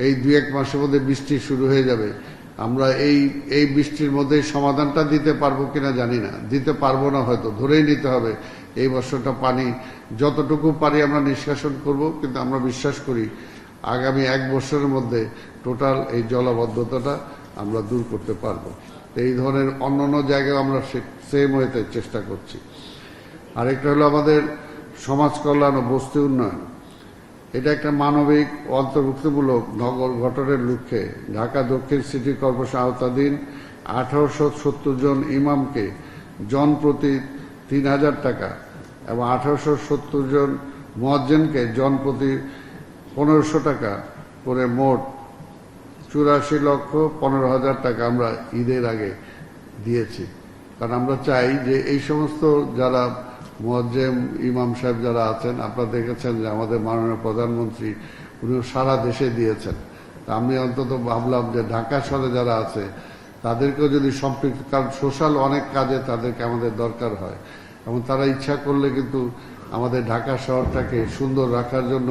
এই 2-1 মাসের মধ্যে বৃষ্টি শুরু হয়ে যাবে। আমরা এই বৃষ্টির মধ্যে সমাধানটা দিতে পারবো কিনা জানি না, দিতে পারবো না, হয়তো ধরেই নিতে হবে এই বছরটা পানি যতটুকু পারি আমরা নিষ্কাশন করব, কিন্তু আমরা বিশ্বাস করি আগামী 1 বছরের মধ্যে টোটাল এই জলাবদ্ধতাটা আমরা দূর করতে পারবো। এই ধরনের অন্যান্য জায়গায় আমরা সেম ওয়েতে চেষ্টা করছি। আরেকটা হলো আমাদের সমাজ কল্যাণ ও বস্তি উন্নয়ন। এটা একটা মানবিক অন্তর্ভুক্তিমূলক নগর গঠনের লক্ষ্যে ঢাকা দক্ষিণ সিটি কর্পোরেশন আওতাধীন 1870 জন ইমামকে জনপ্রতি 3000 টাকা এবং 1870 জন মুয়াজ্জিনকে জনপ্রতি 1500 টাকা করে মোট 84,15,000 টাকা আমরা ঈদের আগে দিয়েছি। কারণ আমরা চাই যে এই সমস্ত যারা মুয়াজ্জিম ইমাম সাহেব যারা আছেন, আপনারা দেখেছেন যে আমাদের মাননীয় প্রধানমন্ত্রী উনিও সারা দেশে দিয়েছেন। আমি অন্তত ভাবলাম যে ঢাকা শহরে যারা আছে তাদেরকেও যদি সম্পৃক্ত, কারণ সোশ্যাল অনেক কাজে তাদেরকে আমাদের দরকার হয় এবং তারা ইচ্ছা করলে কিন্তু আমাদের ঢাকা শহরটাকে সুন্দর রাখার জন্য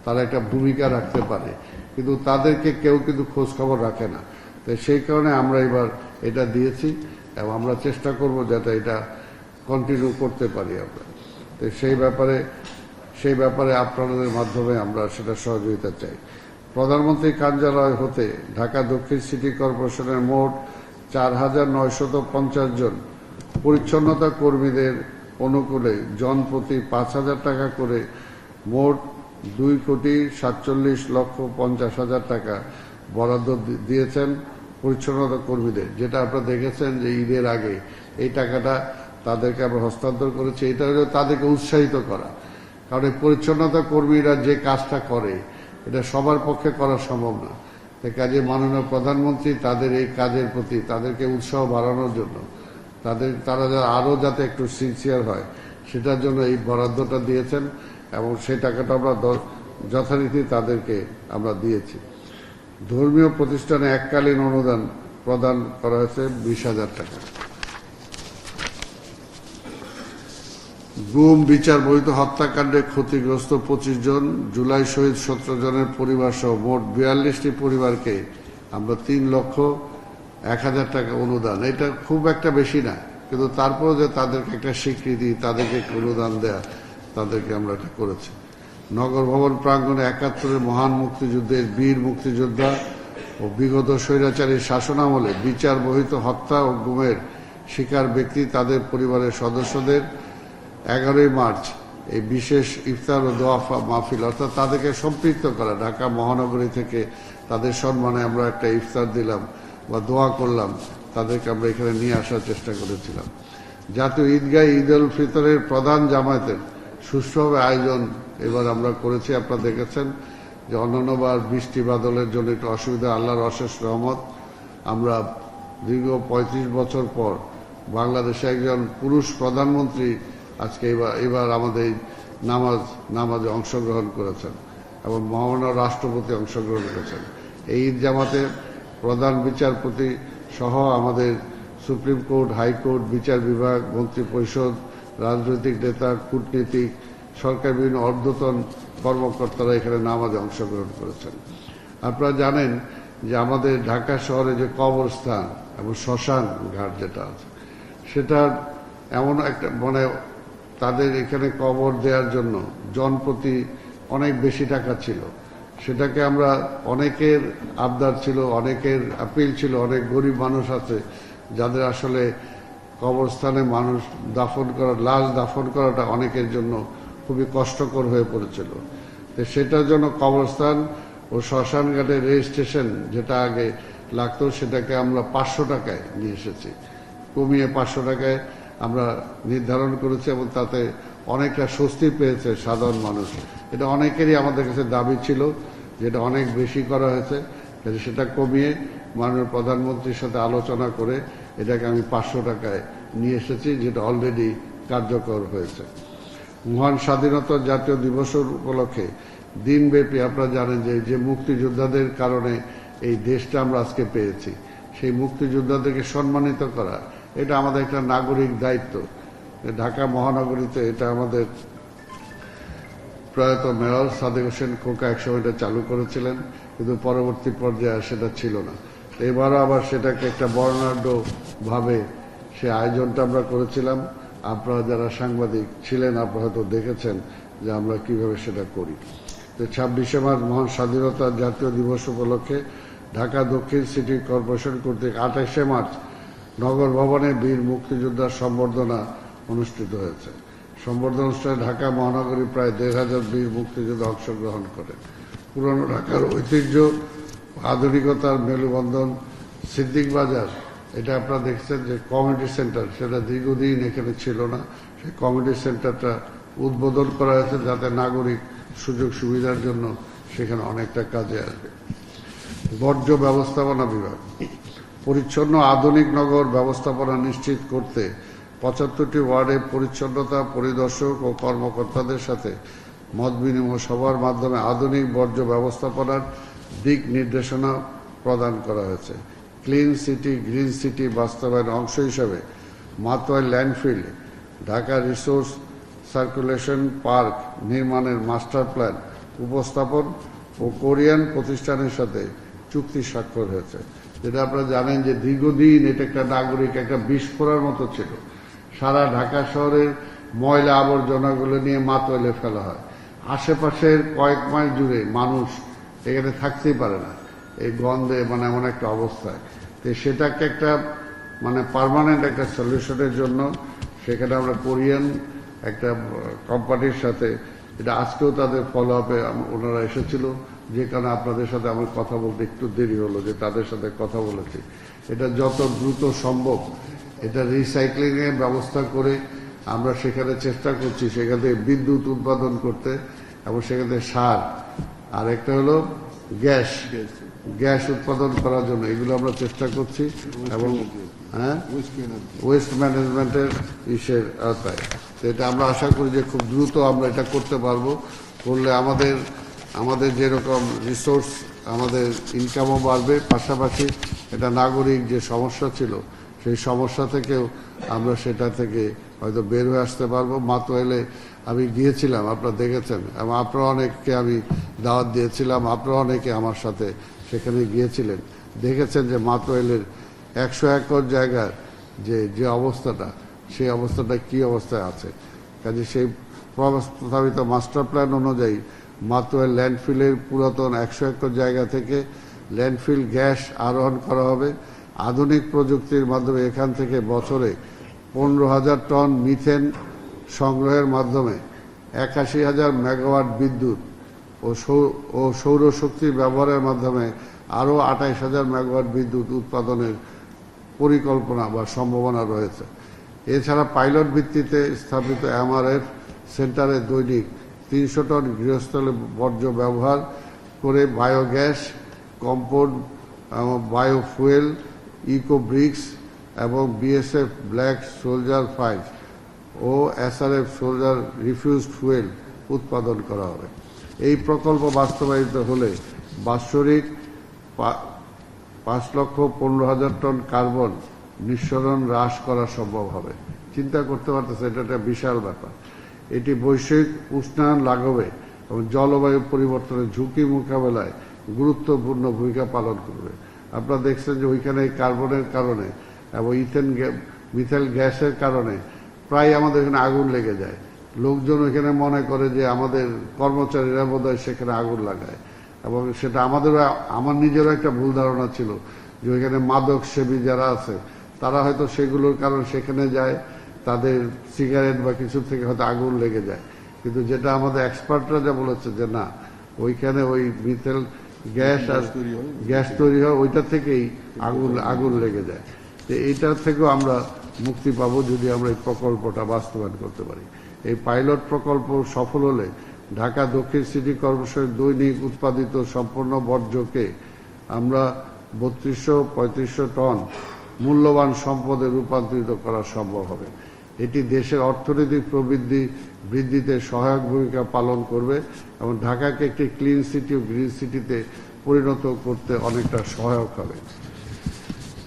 তারা একটা ভূমিকা রাখতে পারে, কিন্তু তাদেরকে কেউ কিন্তু খোঁজ খবর রাখে না। তো সেই কারণে আমরা এবার এটা দিয়েছি এবং আমরা চেষ্টা করব যাতে এটা কন্টিনিউ করতে পারি আমরা। তো সেই ব্যাপারে আপনাদের মাধ্যমে আমরা সেটা সহযোগিতা চাই। প্রধানমন্ত্রী কার্যালয় হতে ঢাকা দক্ষিণ সিটি কর্পোরেশনের মোট 4,950 জন পরিচ্ছন্নতা কর্মীদের অনুকূলে জনপ্রতি 5,000 টাকা করে মোট 2,47,50,000 টাকা বরাদ্দ দিয়েছেন পরিচ্ছন্নতা কর্মীদের। যেটা আপনারা দেখেছেন যে ঈদের আগে এই টাকাটা তাদেরকে আমরা হস্তান্তর করেছি। এটা হলো তাদেরকে উৎসাহিত করা, কারণ এই পরিচ্ছন্নতা কর্মীরা যে কাজটা করে এটা সবার পক্ষে করা সম্ভব না। তাই কাজে মাননীয় প্রধানমন্ত্রী তাদের এই কাজের প্রতি তাদেরকে উৎসাহ বাড়ানোর জন্য তারা আরও যাতে একটু সিনসিয়ার হয় সেটার জন্য এই বরাদ্দটা দিয়েছেন এবং সেই টাকাটা আমরা যথারীতি তাদেরকে আমরা দিয়েছি। ধর্মীয় প্রতিষ্ঠানে এককালীন অনুদান প্রদান করা হয়েছে 20,000 টাকা। গুম, বিচার বহির্ভূত হত্যাকাণ্ডে ক্ষতিগ্রস্ত 25 জন, জুলাই শহীদ 17 জনের পরিবার সহ মোট 42টি পরিবারকে আমরা 3,01,000 টাকা অনুদান। এটা খুব একটা বেশি না, কিন্তু তারপরেও যে তাদেরকে একটা স্বীকৃতি, তাদেরকে অনুদান দেয়া, তাদেরকে আমরা এটা করেছি। নগর ভবন প্রাঙ্গণে 71-এর মহান মুক্তিযুদ্ধের বীর মুক্তিযোদ্ধা ও বিগত স্বৈরাচারী শাসনামলে বিচার বহির্ভূত হত্যা ও গুমের শিকার ব্যক্তি তাদের পরিবারের সদস্যদের 11ই মার্চ এই বিশেষ ইফতার ও দোয়া মাহফিল, অর্থাৎ তাদেরকে সম্পৃক্ত করা। ঢাকা মহানগরী থেকে তাদের সম্মানে আমরা একটা ইফতার দিলাম বা দোয়া করলাম, তাদেরকে আমরা এখানে নিয়ে আসার চেষ্টা করেছিলাম। জাতীয় ঈদগাহ ঈদ উল ফিতরের প্রধান জামায়াতের সুষ্ঠুভাবে আয়োজন এবার আমরা করেছি। আপনারা দেখেছেন যে অন্যান্যবার বৃষ্টি বাদলের জন্য একটু অসুবিধা, আল্লাহর অশেষ রহমত আমরা দীর্ঘ 35 বছর পর বাংলাদেশে একজন পুরুষ প্রধানমন্ত্রী আজকে এবার আমাদের নামাজে অংশগ্রহণ করেছেন এবং মহামান্য রাষ্ট্রপতি অংশগ্রহণ করেছেন। এই ঈদ জামাতে প্রধান বিচারপতি সহ আমাদের সুপ্রিম কোর্ট, হাইকোর্ট, বিচার বিভাগ, মন্ত্রী পরিষদ, রাজনৈতিক নেতা, কূটনীতিক, সরকার বিভিন্ন ঊর্ধ্বতন কর্মকর্তারা এখানে নামাজে অংশগ্রহণ করেছেন। আপনারা জানেন যে আমাদের ঢাকা শহরে যে কবরস্থান এবং শ্মশান ঘাট যেটা আছে, সেটা এমন একটা তাদের এখানে কবর দেওয়ার জন্য জনপ্রতি অনেক বেশি টাকা ছিল। সেটাকে আমরা অনেকের আবদার ছিল, অনেকের আপিল ছিল, অনেক গরিব মানুষ আছে যাদের আসলে কবরস্থানে মানুষ লাশ দাফন করাটা অনেকের জন্য খুবই কষ্টকর হয়ে পড়েছিল। তো সেটার জন্য কবরস্থান ও শ্মশান ঘাটের রেজিস্ট্রেশন যেটা আগে লাগতো সেটাকে আমরা 500 টাকায় নিয়ে এসেছি, কমিয়ে 500 টাকায় আমরা নির্ধারণ করেছি এবং তাতে অনেকটা স্বস্তি পেয়েছে সাধারণ মানুষ। এটা অনেকেরই আমাদের কাছে দাবি ছিল যেটা অনেক বেশি করা হয়েছে, সেটা কমিয়ে মাননীয় প্রধানমন্ত্রীর সাথে আলোচনা করে এটাকে আমি 500 টাকায় নিয়ে এসেছি, যেটা অলরেডি কার্যকর হয়েছে। মহান স্বাধীনতা জাতীয় দিবসের উপলক্ষে দিনব্যাপী আপনারা জানেন যে মুক্তিযোদ্ধাদের কারণে এই দেশটা আমরা আজকে পেয়েছি, সেই মুক্তিযোদ্ধাদেরকে সম্মানিত করা এটা আমাদের একটা নাগরিক দায়িত্ব। ঢাকা মহানগরীতে এটা আমাদের প্রয়াত মেয়র সাদেক হোসেন খোকা একসময় এটা চালু করেছিলেন, কিন্তু পরবর্তী পর্যায়ে সেটা ছিল না। এবারও আবার সেটাকে একটা বর্ণাঢ্য ভাবে সে আয়োজনটা আমরা করেছিলাম। আপনারা যারা সাংবাদিক ছিলেন আপনারা হয়তো দেখেছেন যে আমরা কিভাবে সেটা করি। তো 26শে মার্চ মহান স্বাধীনতা জাতীয় দিবস উপলক্ষে ঢাকা দক্ষিণ সিটি কর্পোরেশন কর্তৃক 28শে মার্চ নগর ভবনে বীর মুক্তিযোদ্ধার সম্বর্ধনা অনুষ্ঠিত হয়েছে। সম্বর্ধনা অনুষ্ঠানে ঢাকা মহানগরী প্রায় ১,৫০০ বীর মুক্তিযোদ্ধা অংশগ্রহণ করেন। পুরনো ঢাকার ঐতিহ্য আধুনিকতার মেলুবন্ধন সিদ্দিক বাজার, এটা আপনারা দেখছেন যে কমিউনিটি সেন্টার, সেটা দীর্ঘদিন এখানে ছিল না। সেই কমিউনিটি সেন্টারটা উদ্বোধন করা হয়েছে যাতে নাগরিক সুযোগ সুবিধার জন্য সেখানে অনেকটা কাজে আসবে। বর্জ্য ব্যবস্থাপনা বিভাগ পরিচ্ছন্ন আধুনিক নগর ব্যবস্থাপনা নিশ্চিত করতে ৭৫টি ওয়ার্ডে পরিচ্ছন্নতা পরিদর্শক ও কর্মকর্তাদের সাথে মত বিনিময় সভার মাধ্যমে আধুনিক বর্জ্য ব্যবস্থাপনার দিক নির্দেশনা প্রদান করা হয়েছে। ক্লিন সিটি গ্রিন সিটি বাস্তবায়নের অংশ হিসাবে Matuail landfill Dhaka resource circulation park নির্মাণের মাস্টার প্ল্যান উপস্থাপন ও কোরিয়ান প্রতিষ্ঠানের সাথে চুক্তি স্বাক্ষর হয়েছে। যেটা আপনারা জানেন যে দীর্ঘদিন এটা একটা নাগরিক একটা বিস্ফোরণের মতো ছিল। সারা ঢাকা শহরের ময়লা আবর্জনাগুলো নিয়ে মাতোয়াইলে ফেলা হয়। আশেপাশের কয়েক মাইল জুড়ে মানুষ এখানে থাকতেই পারে না এই গন্ধে, মানে এমন একটা অবস্থায়। তো সেটাকে একটা মানে পার্মানেন্ট একটা সলিউশনের জন্য সেখানে আমরা কোরিয়ান একটা কোম্পানির সাথে, এটা আজকেও তাদের ফলো আপে ওনারা এসেছিল, যে কারণে আপনাদের সাথে আমার কথা বলতে একটু দেরি হলো, যে তাদের সাথে কথা বলেছি। এটা যত দ্রুত সম্ভব এটা রিসাইক্লিং এর ব্যবস্থা করে আমরা সেখানে চেষ্টা করছি সেখান থেকে বিদ্যুৎ উৎপাদন করতে, এবং সেখান থেকে সার, আর একটা হলো গ্যাস উৎপাদন করার জন্য এগুলো আমরা চেষ্টা করছি। এবং ওয়েস্ট ম্যানেজমেন্টের ইসের আওতায়। তো এটা আমরা আশা করি যে খুব দ্রুত আমরা এটা করতে পারবো। করলে আমাদের যেরকম রিসোর্স, আমাদের ইনকামও বাড়বে, পাশাপাশি এটা নাগরিক যে সমস্যা ছিল সেই সমস্যা থেকেও আমরা সেটা থেকে হয়তো বের হয়ে আসতে পারবো। মাতোয়াইলে আমি গিয়েছিলাম, আপনারা দেখেছেন, এবং আপনারা অনেককে আমি দাওয়াত দিয়েছিলাম, আপনারা অনেকে আমার সাথে সেখানে গিয়েছিলেন, দেখেছেন যে মাতোয়াইলের ১০০ একর জায়গার যে অবস্থাটা, সেই অবস্থাটা কি অবস্থায় আছে। কাজে সেই প্রস্তাবিত মাস্টার প্ল্যান অনুযায়ী মাতোয়াইল ল্যান্ডফিলের পুরাতন ১০০ একর জায়গা থেকে ল্যান্ডফিল গ্যাস আরোহণ করা হবে। আধুনিক প্রযুক্তির মাধ্যমে এখান থেকে বছরে ১৫,০০০ টন মিথেন সংগ্রহের মাধ্যমে ৮১,০০০ মেগাওয়াট বিদ্যুৎ ও সৌরশক্তির ব্যবহারের মাধ্যমে আরও ২৮,০০০ মেগাওয়াট বিদ্যুৎ উৎপাদনের পরিকল্পনা বা সম্ভাবনা রয়েছে। এছাড়া পাইলট ভিত্তিতে স্থাপিত এমআরএফ সেন্টারে দৈনিক ৩০০ টন গৃহস্থলে বর্জ্য ব্যবহার করে biogas, compost, biofuel, eco bricks এবং বিএসএফ ব্ল্যাক সোলজার ৫ ও এসআরএফ সোলজার রিফিউজ ফুয়েল উৎপাদন করা হবে। এই প্রকল্প বাস্তবায়িত হলে বাৎসরিক ৫,১৫,০০০ টন কার্বন নিঃসরণ হ্রাস করা সম্ভব হবে। চিন্তা করতে পারতেছে, এটা একটা বিশাল ব্যাপার। এটি বৈশ্বিক উষ্ণায়ন লাঘবে এবং জলবায়ু পরিবর্তনের ঝুঁকি মোকাবেলায় গুরুত্বপূর্ণ ভূমিকা পালন করবে। আপনারা দেখছেন যে ওইখানে কার্বনের কারণে এবং মিথেন গ্যাসের কারণে প্রায় আমাদের এখানে আগুন লেগে যায়। লোকজন ওইখানে মনে করে যে আমাদের কর্মচারীরা বোধহয় সেখানে আগুন লাগায়, এবং সেটা আমার নিজেরও একটা ভুল ধারণা ছিল যে ওইখানে মাদক সেবী যারা আছে তারা হয়তো সেগুলোর কারণ সেখানে যায়, তাদের সিগারেট বা কিছু থেকে হয়তো আগুন লেগে যায়। কিন্তু যেটা আমাদের এক্সপার্টরা যা বলেছে যে না, ওইখানে ওই মিথেন গ্যাস তৈরি হয়, ওইটা থেকেই আগুন লেগে যায়। তো এইটার থেকেও আমরা মুক্তি পাবো যদি আমরা এই প্রকল্পটা বাস্তবায়ন করতে পারি। এই পাইলট প্রকল্প সফল হলে ঢাকা দক্ষিণ সিটি কর্পোরেশনের দৈনিক উৎপাদিত সম্পূর্ণ বর্জ্যকে আমরা ৩২০০-৩৫০০ টন মূল্যবান সম্পদে রূপান্তরিত করা সম্ভব হবে। এটি দেশের অর্থনৈতিক প্রবৃদ্ধি বৃদ্ধিতে সহায়ক ভূমিকা পালন করবে এবং ঢাকাকে একটি ক্লিন সিটি ও গ্রিন সিটিতে পরিণত করতে অনেকটা সহায়ক হবে।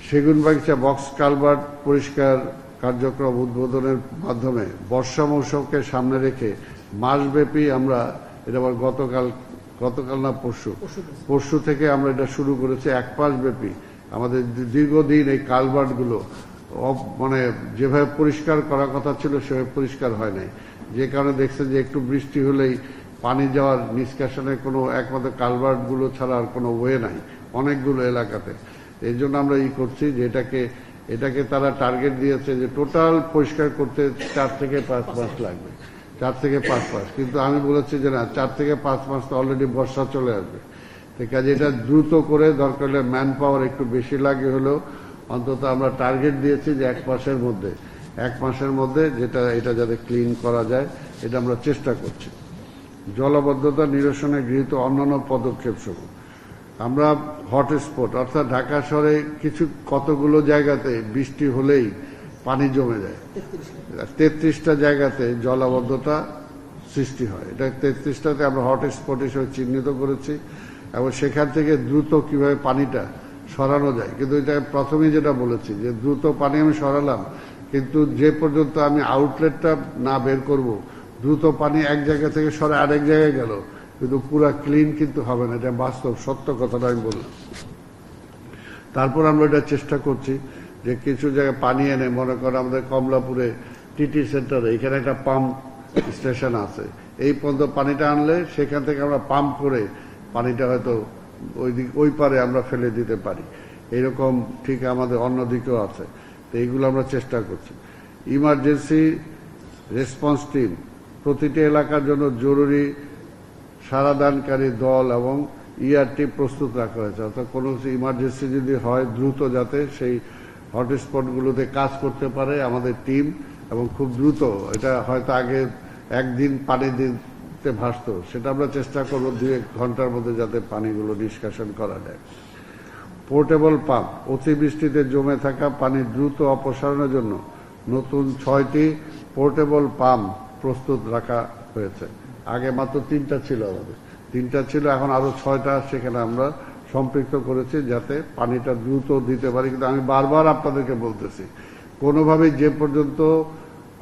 সেগুনবাগিচা বক্স কালভার্ট পরিষ্কার কার্যক্রম উদ্বোধনের মাধ্যমে বর্ষা মৌসুমকে সামনে রেখে মাসব্যাপী আমরা এটা আবার গতকাল না পরশু থেকে আমরা এটা শুরু করেছি। 1 মাস ব্যাপী আমাদের দীর্ঘদিন এই কালভার্টগুলো মানে যেভাবে পরিষ্কার করার কথা ছিল সেভাবে পরিষ্কার হয় নাই, যে কারণে দেখছেন যে একটু বৃষ্টি হলেই পানি যাওয়ার নিষ্কাশনের কোনো একমাত্র কালভার্টগুলো ছাড়া আর কোনো ওয়ে নাই অনেকগুলো এলাকাতে। এই জন্য আমরা করছি যে এটাকে তারা টার্গেট দিয়েছে যে টোটাল পরিষ্কার করতে 4 থেকে 5 মাস লাগবে, 4 থেকে 5 মাস। কিন্তু আমি বলেছি যে না, 4 থেকে 5 মাস তো অলরেডি বর্ষা চলে আসবে, ঠিক আছে, এটা দ্রুত করে দরকার হলে ম্যান পাওয়ার একটু বেশি লাগে হলেও অন্তত আমরা টার্গেট দিয়েছি যে 1 মাসের মধ্যে এটা যাতে ক্লিন করা যায়, এটা আমরা চেষ্টা করছি। জলাবদ্ধতা নিরসনে গৃহীত অন্যান্য পদক্ষেপ সমূহ, আমরা হটস্পট অর্থাৎ ঢাকা শহরে কতগুলো জায়গাতে বৃষ্টি হলেই পানি জমে যায়, 33টা জায়গাতে জলাবদ্ধতা সৃষ্টি হয়। এটা 33টাতে আমরা হটস্পট হিসেবে চিহ্নিত করেছি এবং সেখান থেকে দ্রুত কিভাবে পানিটা সরানো যায়। কিন্তু এটা প্রথমেই যেটা বলেছি যে দ্রুত পানি আমি সরালাম, কিন্তু যে পর্যন্ত আমি আউটলেটটা না বের করব, দ্রুত পানি এক জায়গা থেকে সরে আরেক জায়গায় গেল, কিন্তু পুরা ক্লিন কিন্তু হবে না। এটা বাস্তব সত্য কথাটা আমি বললাম। তারপর আমরা এটা চেষ্টা করছি যে কিছু জায়গায় পানি এনে, মনে করেন আমাদের কমলাপুরে টিটি সেন্টারে এখানে একটা পাম্প স্টেশন আছে, এই পর্যন্ত পানিটা আনলে সেখান থেকে আমরা পাম্প করে পানিটা হয়তো ওই পারে আমরা ফেলে দিতে পারি। এইরকম ঠিক আমাদের অন্যদিকেও আছে, তো এইগুলো আমরা চেষ্টা করছি। ইমার্জেন্সি রেসপন্স টিম প্রতিটি এলাকার জন্য জরুরি সারাদানকারী দল এবং ইআরটি প্রস্তুত রাখা হয়েছে, অর্থাৎ কোনো ইমার্জেন্সি যদি হয় দ্রুত যাতে সেই হটস্পটগুলোতে কাজ করতে পারে আমাদের টিম, এবং খুব দ্রুত। এটা হয়তো আগে একদিন পানি দিতে ভাসত, সেটা আমরা চেষ্টা করবো 2-1 ঘন্টার মধ্যে যাতে পানিগুলো নিষ্কাশন করা যায়। পোর্টেবল পাম্প, অতিবৃষ্টিতে জমে থাকা পানি দ্রুত অপসারণের জন্য নতুন 6টি পোর্টেবল পাম্প প্রস্তুত রাখা হয়েছে। আগে মাত্র 3টা ছিল, আমাদের 3টা ছিল, এখন আরো 6টা সেখানে আমরা সম্পৃক্ত করেছি যাতে পানিটা দ্রুত দিতে পারি। কিন্তু আমি বারবার আপনাদেরকে বলতেছি, কোনোভাবেই যে পর্যন্ত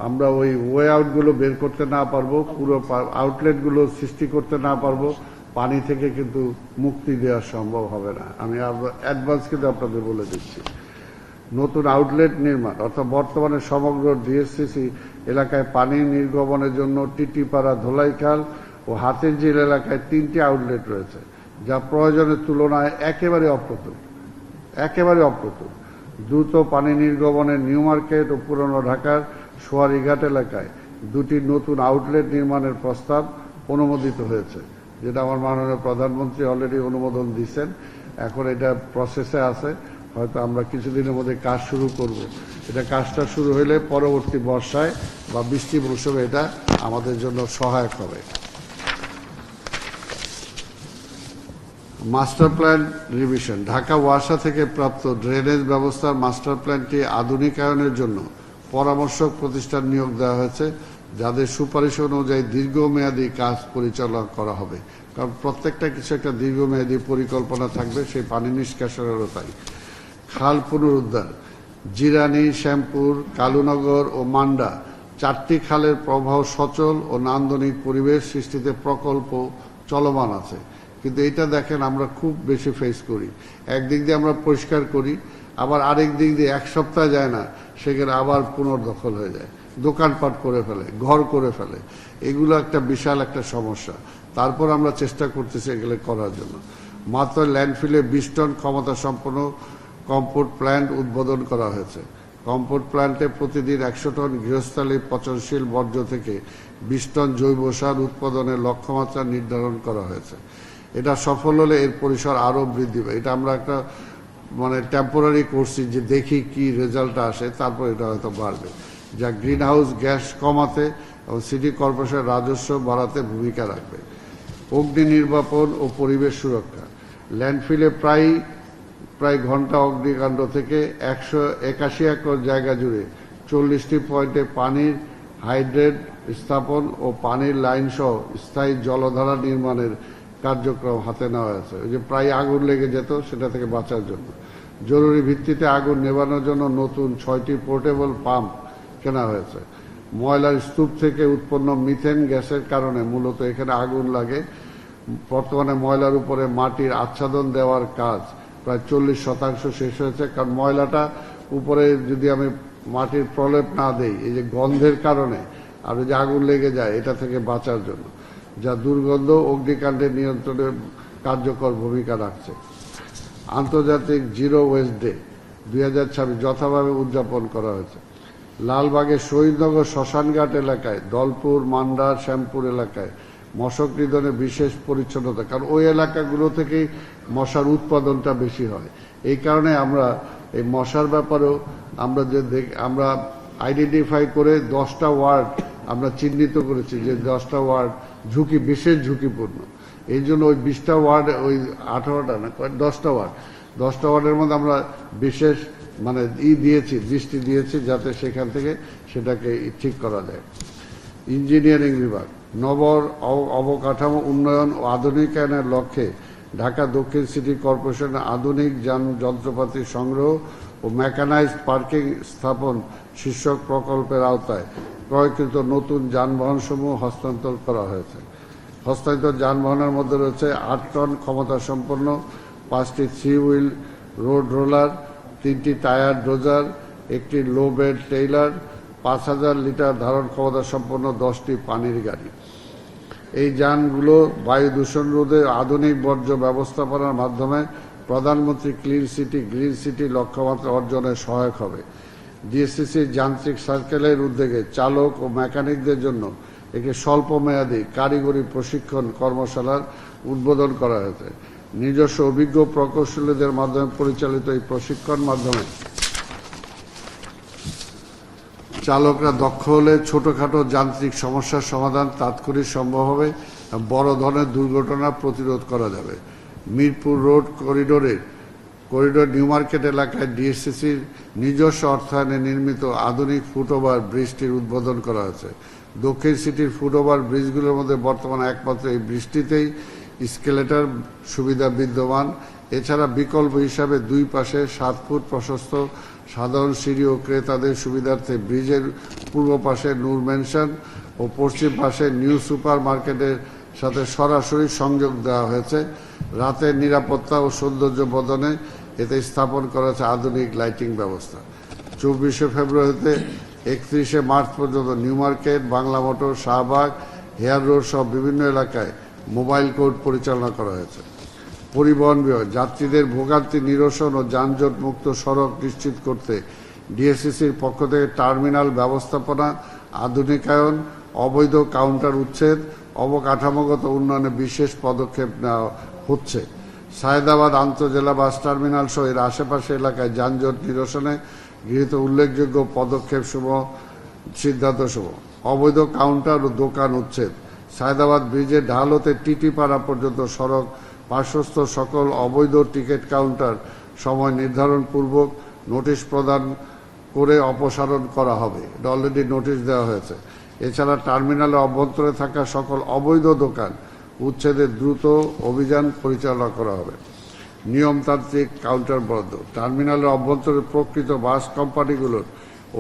আমরা ওই ওয়ে আউটগুলো বের করতে না পারবো, পুরো আউটলেটগুলো সৃষ্টি করতে না পারবো, পানি থেকে কিন্তু মুক্তি দেওয়া সম্ভব হবে না। আমি অ্যাডভান্স কিন্তু আপনাদের বলে দিচ্ছি। নতুন আউটলেট নির্মাণ, অর্থাৎ বর্তমানে সমগ্র ডিএসসিসি এলাকায় পানি নির্গমনের জন্য টিটিপাড়া, ধোলাইখাল ও হাতিরঝিল এলাকায় 3টি আউটলেট রয়েছে, যা প্রয়োজনের তুলনায় একেবারে অপ্রতুল। দ্রুত পানি নির্গমনের নিউ মার্কেট ও পুরনো ঢাকার সোয়ারিঘাট এলাকায় 2টি নতুন আউটলেট নির্মাণের প্রস্তাব অনুমোদিত হয়েছে, যেটা আমার মাননীয় প্রধানমন্ত্রী অলরেডি অনুমোদন দিচ্ছেন। এখন এটা প্রসেসে আছে, হয়তো আমরা কিছুদিনের মধ্যে কাজ শুরু করব। এটা কাজটা শুরু হলে পরবর্তী বর্ষায় বা বৃষ্টি মৌসুমে এটা আমাদের জন্য সহায়ক হবে। মাস্টার প্ল্যান রিভিশন, ঢাকা ওয়াসা থেকে প্রাপ্ত ড্রেনেজ ব্যবস্থার মাস্টার প্ল্যানটি আধুনিকায়নের জন্য পরামর্শক প্রতিষ্ঠান নিয়োগ দেওয়া হয়েছে, যাদের সুপারিশ অনুযায়ী দীর্ঘমেয়াদী কাজ পরিচালনা করা হবে। কারণ প্রত্যেকটা কিছু একটা দীর্ঘমেয়াদী পরিকল্পনা থাকবে, সেই পানি নিষ্কাশনেরও তাই। খাল পুনরুদ্ধার, জিরানি, শ্যামপুর, কালুনগর ও মান্ডা 4টি খালের প্রবাহ সচল ও নান্দনিক পরিবেশ সৃষ্টিতে প্রকল্প চলমান আছে। কিন্তু এটা দেখেন আমরা খুব বেশি ফেস করি, একদিক দিয়ে আমরা পরিষ্কার করি, আবার আরেক দিক দিয়ে 1 সপ্তাহ যায় না সেখানে আবার পুনর্দখল হয়ে যায়, দোকানপাট করে ফেলে, ঘর করে ফেলে। এগুলো একটা বিশাল একটা সমস্যা। তারপর আমরা চেষ্টা করতেছি এগুলো করার জন্য। মাত্র ল্যান্ডফিলে 20 টন ক্ষমতা সম্পন্ন কম্পোস্ট প্ল্যান্ট উদ্বোধন করা হয়েছে। কম্পোস্ট প্ল্যান্টে প্রতিদিন 100 টন গৃহস্থালী পচনশীল বর্জ্য থেকে 20 টন জৈব সার উৎপাদনের লক্ষ্যমাত্রা নির্ধারণ করা হয়েছে। এটা সফল হলে এর পরিসর আরও বৃদ্ধি পায়। এটা আমরা একটা টেম্পোরারি করছি যে দেখি কি রেজাল্টটা আসে, তারপর এটা হয়তো বাড়বে, যা গ্রিন হাউস গ্যাস কমাতে এবং সিটি কর্পোরেশনের রাজস্ব বাড়াতে ভূমিকা রাখবে। অগ্নি নির্বাপন ও পরিবেশ সুরক্ষা, ল্যান্ডফিলে প্রায় ঘন্টা অগ্নিকাণ্ড থেকে 181 একর জায়গা জুড়ে 40টি পয়েন্টে পানির হাইড্রেট স্থাপন ও পানির লাইন সহ স্থায়ী জলধারা নির্মাণের কার্যক্রম হাতে নেওয়া হয়েছে। ওই যে প্রায় আগুন লেগে যেত, সেটা থেকে বাঁচার জন্য জরুরি ভিত্তিতে আগুন নেভানোর জন্য নতুন 6টি পোর্টেবল পাম্প কেনা হয়েছে। ময়লার স্তূপ থেকে উৎপন্ন মিথেন গ্যাসের কারণে মূলত এখানে আগুন লাগে। বর্তমানে ময়লার উপরে মাটির আচ্ছাদন দেওয়ার কাজ প্রায় 40% শেষ হয়েছে, কারণ ময়লাটা উপরে যদি আমি মাটির প্রলেপ না দেই, এই যে গন্ধের কারণে আর যে আগুন লেগে যায়, এটা থেকে বাঁচার জন্য, যা দুর্গন্ধ অগ্নিকাণ্ডের নিয়ন্ত্রণে কার্যকর ভূমিকা রাখছে। আন্তর্জাতিক জিরো ওয়েস্ট ডে 2026 যথাভাবে উদযাপন করা হয়েছে। লালবাগের শহীদনগর শ্মশানঘাট এলাকায়, দলপুর, মান্ডার, শ্যামপুর এলাকায় মশক নিধনে বিশেষ পরিচ্ছন্নতা, কারণ ওই এলাকাগুলো থেকেই মশার উৎপাদনটা বেশি হয়। এই কারণে আমরা এই মশার ব্যাপারেও আমরা আইডেন্টিফাই করে 10টা ওয়ার্ড আমরা চিহ্নিত করেছি যে 10টা ওয়ার্ড বিশেষ ঝুঁকিপূর্ণ। এই জন্য ওই 20টা ওয়ার্ড, ওই 18টা না 10টা ওয়ার্ডের মধ্যে আমরা বিশেষ দৃষ্টি দিয়েছি যাতে সেখান থেকে সেটাকে ঠিক করা যায়। ইঞ্জিনিয়ারিং বিভাগ নগর অবকাঠামো উন্নয়ন ও আধুনিকায়নের লক্ষ্যে ঢাকা দক্ষিণ সিটি কর্পোরেশনের আধুনিক যন্ত্রপাতি সংগ্রহ ও মেকানাইজড পার্কিং স্থাপন শীর্ষক প্রকল্পের আওতায় ক্রয়কৃত নতুন যানবাহনসমূহ হস্তান্তর করা হয়েছে। হস্তান্তর যানবাহনের মধ্যে রয়েছে 8 টন ক্ষমতা সম্পন্ন 5টি 3 হুইল রোড রোলার, 3টি টায়ার ডোজার, একটি লো বেড টেইলার, 5000 লিটার ধারণ ক্ষমতা সম্পন্ন 10টি পানির গাড়ি। এই যানগুলো বায়ু দূষণ রোধে আধুনিক বর্জ্য ব্যবস্থাপনার মাধ্যমে প্রধানমন্ত্রী ক্লিন সিটি গ্রিন সিটি লক্ষ্যমাত্রা অর্জনে সহায়ক হবে। ডিএসসিসির যান্ত্রিক সার্কেলের উদ্যোগে চালক ও মেকানিকদের জন্য একটি স্বল্পমেয়াদী কারিগরি প্রশিক্ষণ কর্মশালার উদ্বোধন করা হয়েছে। নিজস্ব অভিজ্ঞ প্রকৌশলীদের মাধ্যমে পরিচালিত এই প্রশিক্ষণ মাধ্যমে চালকরা দক্ষ হলে ছোটখাটো যান্ত্রিক সমস্যার সমাধান তাৎক্ষণিক সম্ভব হবে, বড় ধরনের দুর্ঘটনা প্রতিরোধ করা যাবে। Mirpur road corridor new market এলাকায় ডিএসসিসির নিজস্ব অর্থায়নে নির্মিত আধুনিক ফুটওভার ব্রিজটির উদ্বোধন করা হয়েছে। দক্ষিণ সিটির ফুটওভার ব্রিজগুলোর মধ্যে বর্তমানে একমাত্র এই ব্রিজটিতেই স্কেলেটর সুবিধা বিদ্যমান। এছাড়া বিকল্প হিসাবে 2 পাশে 7 ফুট প্রশস্ত সাধারণ সিঁড়ি ও ক্রেতাদের সুবিধার্থে ব্রিজের পূর্ব পাশে নূর ম্যানশন ও পশ্চিম পাশে নিউ সুপার মার্কেটের সাথে সরাসরি সংযোগ দেওয়া হয়েছে। রাতের নিরাপত্তা ও সৌন্দর্য বর্ধনে এতে স্থাপন করা হয়েছে আধুনিক লাইটিং ব্যবস্থা। 24শে ফেব্রুয়ারি হতে 31শে মার্চ পর্যন্ত new market, Bangla motor, Shahbag, hair road সহ বিভিন্ন এলাকায় মোবাইল কোর্ট পরিচালনা করা হয়েছে। পরিবহন বিভাগ যাত্রীদের ভোগান্তি নিরসন ও যানজট মুক্ত সড়ক নিশ্চিত করতে ডিএসসিসির পক্ষ থেকে টার্মিনাল ব্যবস্থাপনা আধুনিকায়ন, অবৈধ কাউন্টার উচ্ছেদ, অবকাঠামোগত উন্নয়নে বিশেষ পদক্ষেপ নেওয়া হচ্ছে। সায়েদাবাদ আন্তজেলা বাস টার্মিনাল সহ এর আশেপাশে এলাকায় যানজট নিরসনে গৃহীত উল্লেখযোগ্য পদক্ষেপসমূহ সিদ্ধান্তসমূহ: অবৈধ কাউন্টার ও দোকান উচ্ছেদ, সায়েদাবাদ ব্রিজের ঢাল হতে টিটিপাড়া পর্যন্ত সড়ক পার্শ্বস্থ সকল অবৈধ টিকিট কাউন্টার সময় নির্ধারণ পূর্বক নোটিশ প্রদান করে অপসারণ করা হবে। এটা অলরেডি নোটিশ দেওয়া হয়েছে। এছাড়া টার্মিনালের অভ্যন্তরে থাকা সকল অবৈধ দোকান উচ্ছেদের দ্রুত অভিযান পরিচালনা করা হবে। নিয়মতান্ত্রিক কাউন্টার বরাদ্দ টার্মিনালের অভ্যন্তরে প্রকৃত বাস কোম্পানিগুলোর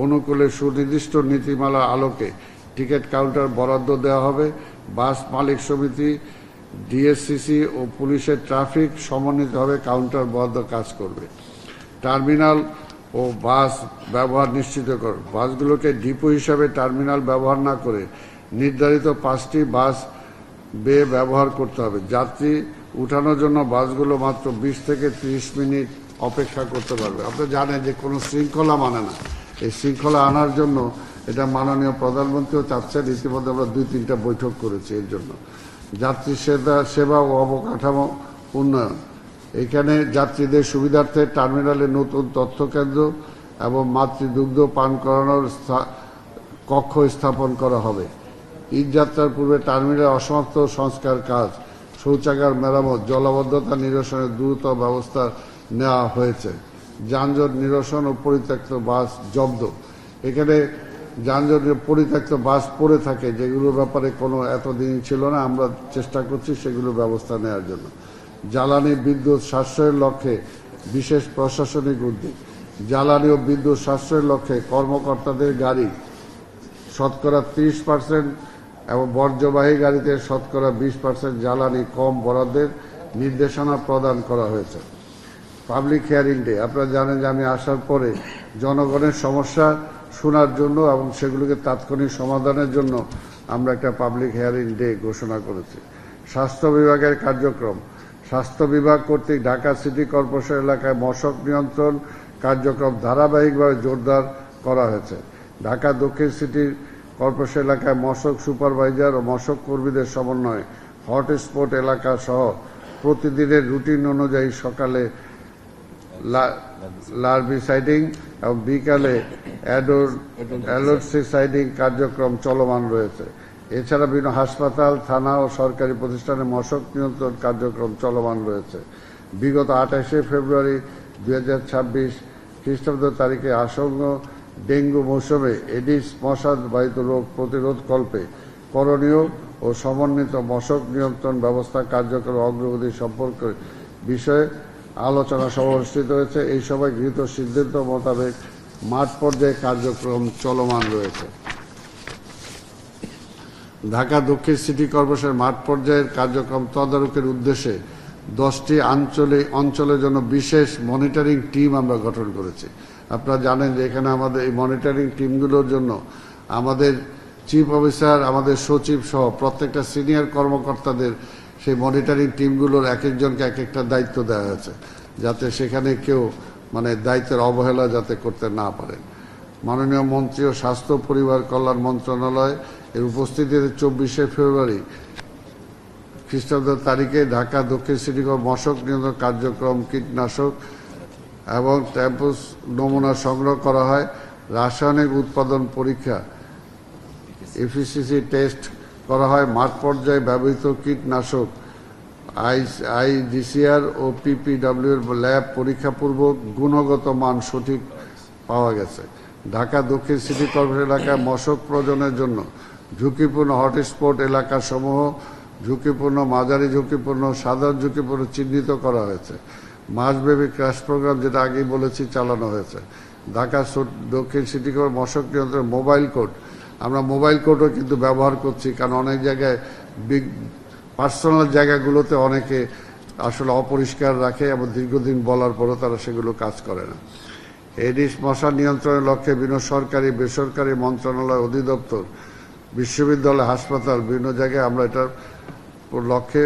অনুকূলে সুনির্দিষ্ট নীতিমালার আলোকে টিকিট কাউন্টার বরাদ্দ দেওয়া হবে। বাস মালিক সমিতি, ডিএসসিসি ও পুলিশের ট্রাফিক সমন্বিতভাবে কাউন্টার বরাদ্দ কাজ করবে। টার্মিনাল ও বাস ব্যবহার নিশ্চিত করবে। বাসগুলোকে ডিপো হিসাবে টার্মিনাল ব্যবহার না করে নির্ধারিত 5টি বাস বে ব্যবহার করতে হবে। যাত্রী উঠানোর জন্য বাসগুলো মাত্র 20 থেকে 30 মিনিট অপেক্ষা করতে পারবে। আপনি জানেন যে কোনো শৃঙ্খলা মানে না। এই শৃঙ্খলা আনার জন্য এটা মাননীয় প্রধানমন্ত্রীও চাচ্ছেন। ইতিমধ্যে আমরা 2-3টা বৈঠক করেছি এর জন্য। যাত্রী সেবা ও অবকাঠামো উন্নয়ন, এখানে যাত্রীদের সুবিধার্থে টার্মিনালে নতুন তথ্য কেন্দ্র এবং মাতৃদুগ্ধ পান করানোর কক্ষ স্থাপন করা হবে। ঈদযাত্রার পূর্বে টার্মিনালে অসমাপ্ত সংস্কার কাজ, শৌচাগার মেরামত, জলাবদ্ধতা নিরসনের দ্রুত ব্যবস্থা নেওয়া হয়েছে। যানজট নিরসন ও পরিত্যক্ত বাস জব্দ, এখানে যানজট পরিত্যক্ত বাস পড়ে থাকে যেগুলোর ব্যাপারে কোনো এতদিন ছিল না, আমরা চেষ্টা করছি সেগুলোর ব্যবস্থা নেওয়ার জন্য। জ্বালানি বিদ্যুৎ সাশ্রয়ের লক্ষ্যে বিশেষ প্রশাসনিক উদ্যোগ, জ্বালানি ও বিদ্যুৎ সাশ্রয়ের লক্ষ্যে কর্মকর্তাদের গাড়ি শতকরা 30% এবং বর্জ্যবাহী গাড়িতে শতকরা 20% জ্বালানি কম বরাদ্দের নির্দেশনা প্রদান করা হয়েছে। পাবলিক হিয়ারিং ডে, আপনারা জানেন যে আমি আসার পরে জনগণের সমস্যা শোনার জন্য এবং সেগুলোকে তাৎক্ষণিক সমাধানের জন্য আমরা একটা পাবলিক হিয়ারিং ডে ঘোষণা করেছি। স্বাস্থ্য বিভাগের কার্যক্রম, স্বাস্থ্য বিভাগ কর্তৃক ঢাকা সিটি কর্পোরেশন এলাকায় মশক নিয়ন্ত্রণ কার্যক্রম ধারাবাহিকভাবে জোরদার করা হয়েছে। ঢাকা দক্ষিণ সিটি কর্পোরেশন এলাকায় মশক সুপারভাইজার ও মশক কর্মীদের সমন্বয়ে হটস্পট এলাকা সহ প্রতিদিনের রুটিন অনুযায়ী সকালে লার্ভিসাইডিং এবং বিকালে অ্যালোডসিসাইডিং কার্যক্রম চলমান রয়েছে। এছাড়া বিভিন্ন হাসপাতাল, থানা ও সরকারি প্রতিষ্ঠানে মশক নিয়ন্ত্রণ কার্যক্রম চলমান রয়েছে। বিগত 28শে ফেব্রুয়ারি 2026 খ্রিস্টাব্দ তারিখে আসন্ন ডেঙ্গু মৌসুমে এডিস মশাবাহিত রোগ প্রতিরোধ কল্পে করণীয় ও সমন্বিত মশক নিয়ন্ত্রণ ব্যবস্থা কার্যকর অগ্রগতি সম্পর্কে বিষয়ে আলোচনা সভা অনুষ্ঠিত হয়েছে। এই সভায় গৃহীত সিদ্ধান্ত মোতাবেক মাঠ পর্যায়ে কার্যক্রম চলমান রয়েছে। ঢাকা দক্ষিণ সিটি কর্পোরেশনের মাঠ পর্যায়ের কার্যক্রম তদারকির উদ্দেশ্যে 10টি অঞ্চলের জন্য বিশেষ মনিটরিং টিম আমরা গঠন করেছি। আপনারা জানেন যে এখানে আমাদের এই মনিটরিং টিমগুলোর জন্য আমাদের চিফ অফিসার, আমাদের সচিব সহ প্রত্যেকটা সিনিয়র কর্মকর্তাদের সেই মনিটরিং টিমগুলোর এক একজনকে এক একটা দায়িত্ব দেওয়া হয়েছে, যাতে সেখানে কেউ দায়িত্বের অবহেলা যাতে করতে না পারে। মাননীয় মন্ত্রী ও স্বাস্থ্য পরিবার কল্যাণ মন্ত্রণালয় এর উপস্থিতিতে 24শে ফেব্রুয়ারি খ্রিস্টাব্দ তারিখে ঢাকা দক্ষিণ সিটি মশক নিয়ন্ত্রণ কার্যক্রম, কীটনাশক এবং ট্যাম্পুস নমুনা সংগ্রহ করা হয়। রাসায়নিক উৎপাদন পরীক্ষা এফিসিসি টেস্ট করা হয়। মাঠ পর্যায়ে ব্যবহৃত কীটনাশক আইডিসিআর ও পিপিডব্লিউ এর ল্যাব পরীক্ষাপূর্বক গুণগত মান সঠিক পাওয়া গেছে। ঢাকা দক্ষিণ সিটি কর্পোরেশন এলাকায় মশক প্রজনের জন্য ঝুঁকিপূর্ণ হটস্পট এলাকাসমূহ ঝুঁকিপূর্ণ, মাঝারি ঝুঁকিপূর্ণ, সাধারণ ঝুঁকিপূর্ণ চিহ্নিত করা হয়েছে। মাসব্যাপী ক্র্যাশ প্রোগ্রাম, যেটা আগেই বলেছি, চালানো হয়েছে। ঢাকা দক্ষিণ সিটি কর্পোরেশন মশক নিয়ন্ত্রণ মোবাইল কোড, আমরা মোবাইল কোডও কিন্তু ব্যবহার করছি, কারণ অনেক জায়গায় পার্সোনাল জায়গাগুলোতে অনেকে আসলে অপরিষ্কার রাখে এবং দীর্ঘদিন বলার পরও তারা সেগুলো কাজ করে না। এডিস মশা নিয়ন্ত্রণের লক্ষ্যে বিভিন্ন সরকারি বেসরকারি মন্ত্রণালয়, অধিদপ্তর, বিশ্ববিদ্যালয়, হাসপাতাল, বিভিন্ন জায়গায় আমরা এটার লক্ষ্যে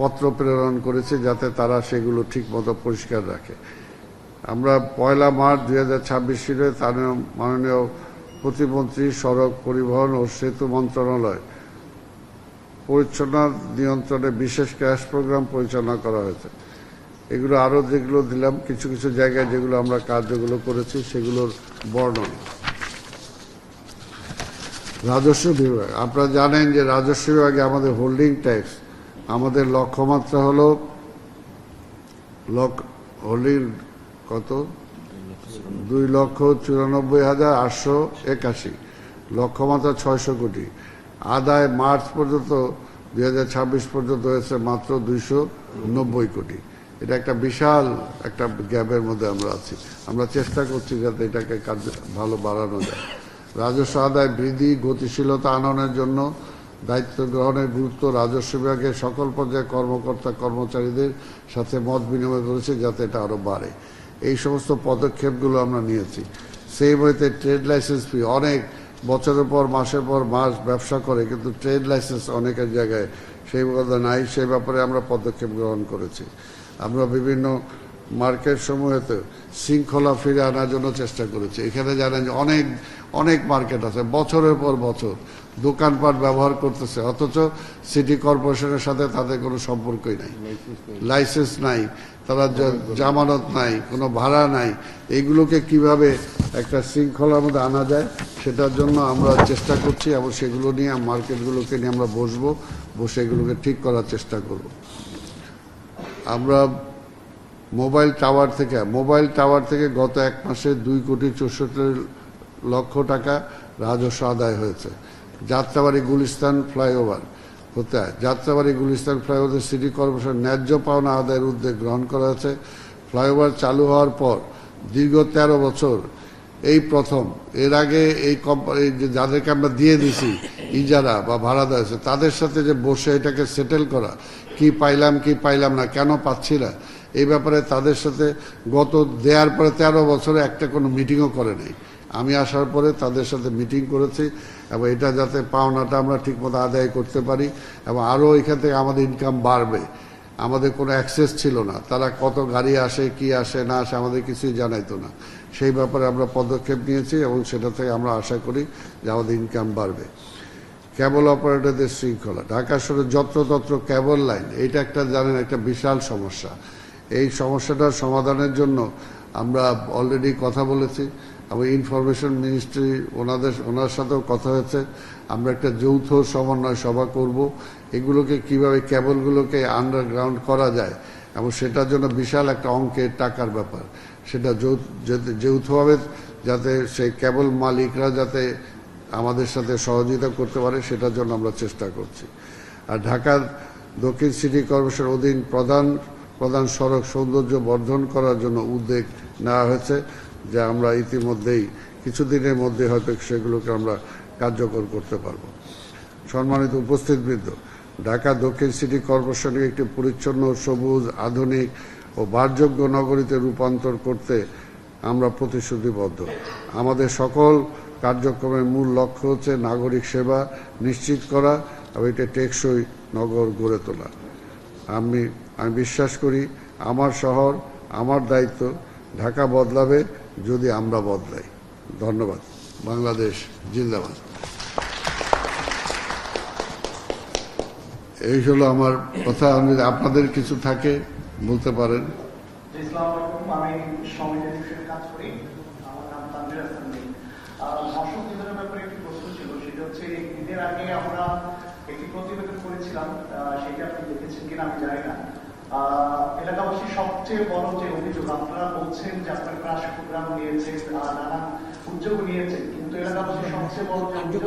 পত্র প্রেরণ করেছি, যাতে তারা সেগুলো ঠিকমতো পরিষ্কার রাখে। আমরা 1 মার্চ 2026 সালে মাননীয় প্রতিমন্ত্রী সড়ক পরিবহন ও সেতু মন্ত্রণালয় পরিচ্ছন্ন নিয়ন্ত্রণে বিশেষ ক্র্যাশ প্রোগ্রাম পরিচালনা করা হয়েছে। এগুলো আরও যেগুলো দিলাম, কিছু কিছু জায়গায় যেগুলো আমরা কার্যগুলো করেছি সেগুলোর বর্ণনা। রাজস্ব বিভাগ, আপনারা জানেন যে রাজস্ব বিভাগে আমাদের হোল্ডিং ট্যাক্স, আমাদের লক্ষ্যমাত্রা হলো হোল্ডিং কত 2,94,881, লক্ষ্যমাত্রা 600 কোটি। আদায় মার্চ পর্যন্ত 2026 পর্যন্ত হয়েছে মাত্র 290 কোটি। এটা একটা বিশাল একটা গ্যাপের মধ্যে আমরা আছি। আমরা চেষ্টা করছি যাতে এটাকে ভালো বাড়ানো যায়। রাজস্ব আদায় বৃদ্ধি, গতিশীলতা আনয়নের জন্য দায়িত্ব গ্রহণের গুরুত্ব রাজস্ব বিভাগের সকল পর্যায়ে কর্মকর্তা কর্মচারীদের সাথে মত বিনিময় করেছে, যাতে এটা আরও বাড়ে। এই সমস্ত পদক্ষেপগুলো আমরা নিয়েছি। সেই বইতে ট্রেড লাইসেন্স ফি, অনেক বছরের পর মাসের পর মাস ব্যবসা করে, কিন্তু ট্রেড লাইসেন্স অনেকের জায়গায় সেই কথা নাই, সেই ব্যাপারে আমরা পদক্ষেপ গ্রহণ করেছি। আমরা বিভিন্ন মার্কেট সমূহেতে শৃঙ্খলা ফিরে আনার জন্য চেষ্টা করেছি। এখানে জানেন যে অনেক অনেক মার্কেট আছে, বছরের পর বছর দোকানপাট ব্যবহার করতেছে, অথচ সিটি কর্পোরেশনের সাথে তাদের কোনো সম্পর্কই নাই, লাইসেন্স নাই, তারা জামানত নাই, কোনো ভাড়া নাই। এইগুলোকে কিভাবে একটা শৃঙ্খলার মধ্যে আনা যায় সেটার জন্য আমরা চেষ্টা করছি, এবং সেগুলো নিয়ে মার্কেটগুলোকে নিয়ে আমরা বসে এগুলোকে ঠিক করার চেষ্টা করব। আমরা মোবাইল টাওয়ার থেকে গত 1 মাসে 2,64,00,000 টাকা রাজস্ব আদায় হয়েছে। Jatrabari Gulistan flyover Jatrabari Gulistan flyover city corporation ন্যায্য পাওনা আদায়ের উদ্যোগ গ্রহণ করা হয়েছে। ফ্লাইওভার চালু হওয়ার পর দীর্ঘ 13 বছর এই প্রথম। এর আগে এই কোম্পানি যাদেরকে আমরা দিয়ে দিছি ইজারা বা ভাড়া দিয়েছে তাদের সাথে যে বসে এটাকে সেটেল করা, কি পাইলাম না, কেন পাচ্ছি না, এই ব্যাপারে তাদের সাথে গত দেওয়ার পরে 13 বছরে একটা কোনো মিটিংও করে নেই। আমি আসার পরে তাদের সাথে মিটিং করেছি এবং এটা যাতে পাওনাটা আমরা ঠিকমতো আদায় করতে পারি এবং আরও এখান থেকে আমাদের ইনকাম বাড়বে। আমাদের কোনো অ্যাক্সেস ছিল না, তারা কত গাড়ি আসে কি আসে না আসে আমাদের কিছুই জানাইতো না। সেই ব্যাপারে আমরা পদক্ষেপ নিয়েছি এবং সেটা থেকে আমরা আশা করি যে আমাদের ইনকাম বাড়বে। কেবল অপারেটরদের শৃঙ্খলা, ঢাকা শহরে যত্রতত্র কেবল লাইন, এইটা একটা জানেন একটা বিশাল সমস্যা। এই সমস্যাটার সমাধানের জন্য আমরা অলরেডি কথা বলেছি এবং ইনফরমেশন মিনিস্ট্রি ওনার সাথেও কথা হয়েছে। আমরা একটা যৌথ সমন্বয় সভা করব, এগুলোকে কিভাবে কেবলগুলোকে আন্ডারগ্রাউন্ড করা যায় এবং সেটার জন্য বিশাল একটা অঙ্কের টাকার ব্যাপার, সেটা যৌথভাবে যাতে সেই কেবল মালিকরা যাতে আমাদের সাথে সহযোগিতা করতে পারে সেটার জন্য আমরা চেষ্টা করছি। আর ঢাকার দক্ষিণ সিটি কর্পোরেশন অধীন প্রধান সড়ক সৌন্দর্য বর্ধন করার জন্য উদ্যোগ নেওয়া হয়েছে, যা আমরা ইতিমধ্যেই কিছুদিনের মধ্যে হয়তো সেগুলোকে আমরা কার্যকর করতে পারব। সম্মানিত উপস্থিতবৃন্দ, ঢাকা দক্ষিণ সিটি কর্পোরেশনকে একটি পরিচ্ছন্ন, সবুজ, আধুনিক ও বাসযোগ্য নগরীতে রূপান্তর করতে আমরা প্রতিশ্রুতিবদ্ধ। আমাদের সকল কার্যক্রমের মূল লক্ষ্য হচ্ছে নাগরিক সেবা নিশ্চিত করা এবং এটা টেকসই নগর গড়ে তোলা। আমি বিশ্বাস করি আমার শহর, আমার দায়িত্ব। ঢাকা বদলাবে যদি আমরা বদলাই। ধন্যবাদ। বাংলাদেশ জিন্দাবাদ। এই হলো আমার কথা। আপনাদের কিছু থাকে বলতে পারেন। আমি সমিতির কাজ করি, আমার নাম তানভীর হাসান। মশক নিধনের ব্যাপারে একটি প্রশ্ন ছিল, সেটা হচ্ছে ঈদের আগে আমরা একটি প্রতিবেদন করেছিলাম, সেটা আপনি দেখেছেন কিনা আমি জানি না। এলাকাবাসীর সবচেয়ে বড় যে অভিযোগ, আপনারা বলছেন যে আপনার ক্রাশ প্রোগ্রাম নিয়েছেন, নানান উদ্যোগ নিয়েছেন, কিন্তু এলাকাবাসীর সবচেয়ে বড় যে অভিযোগ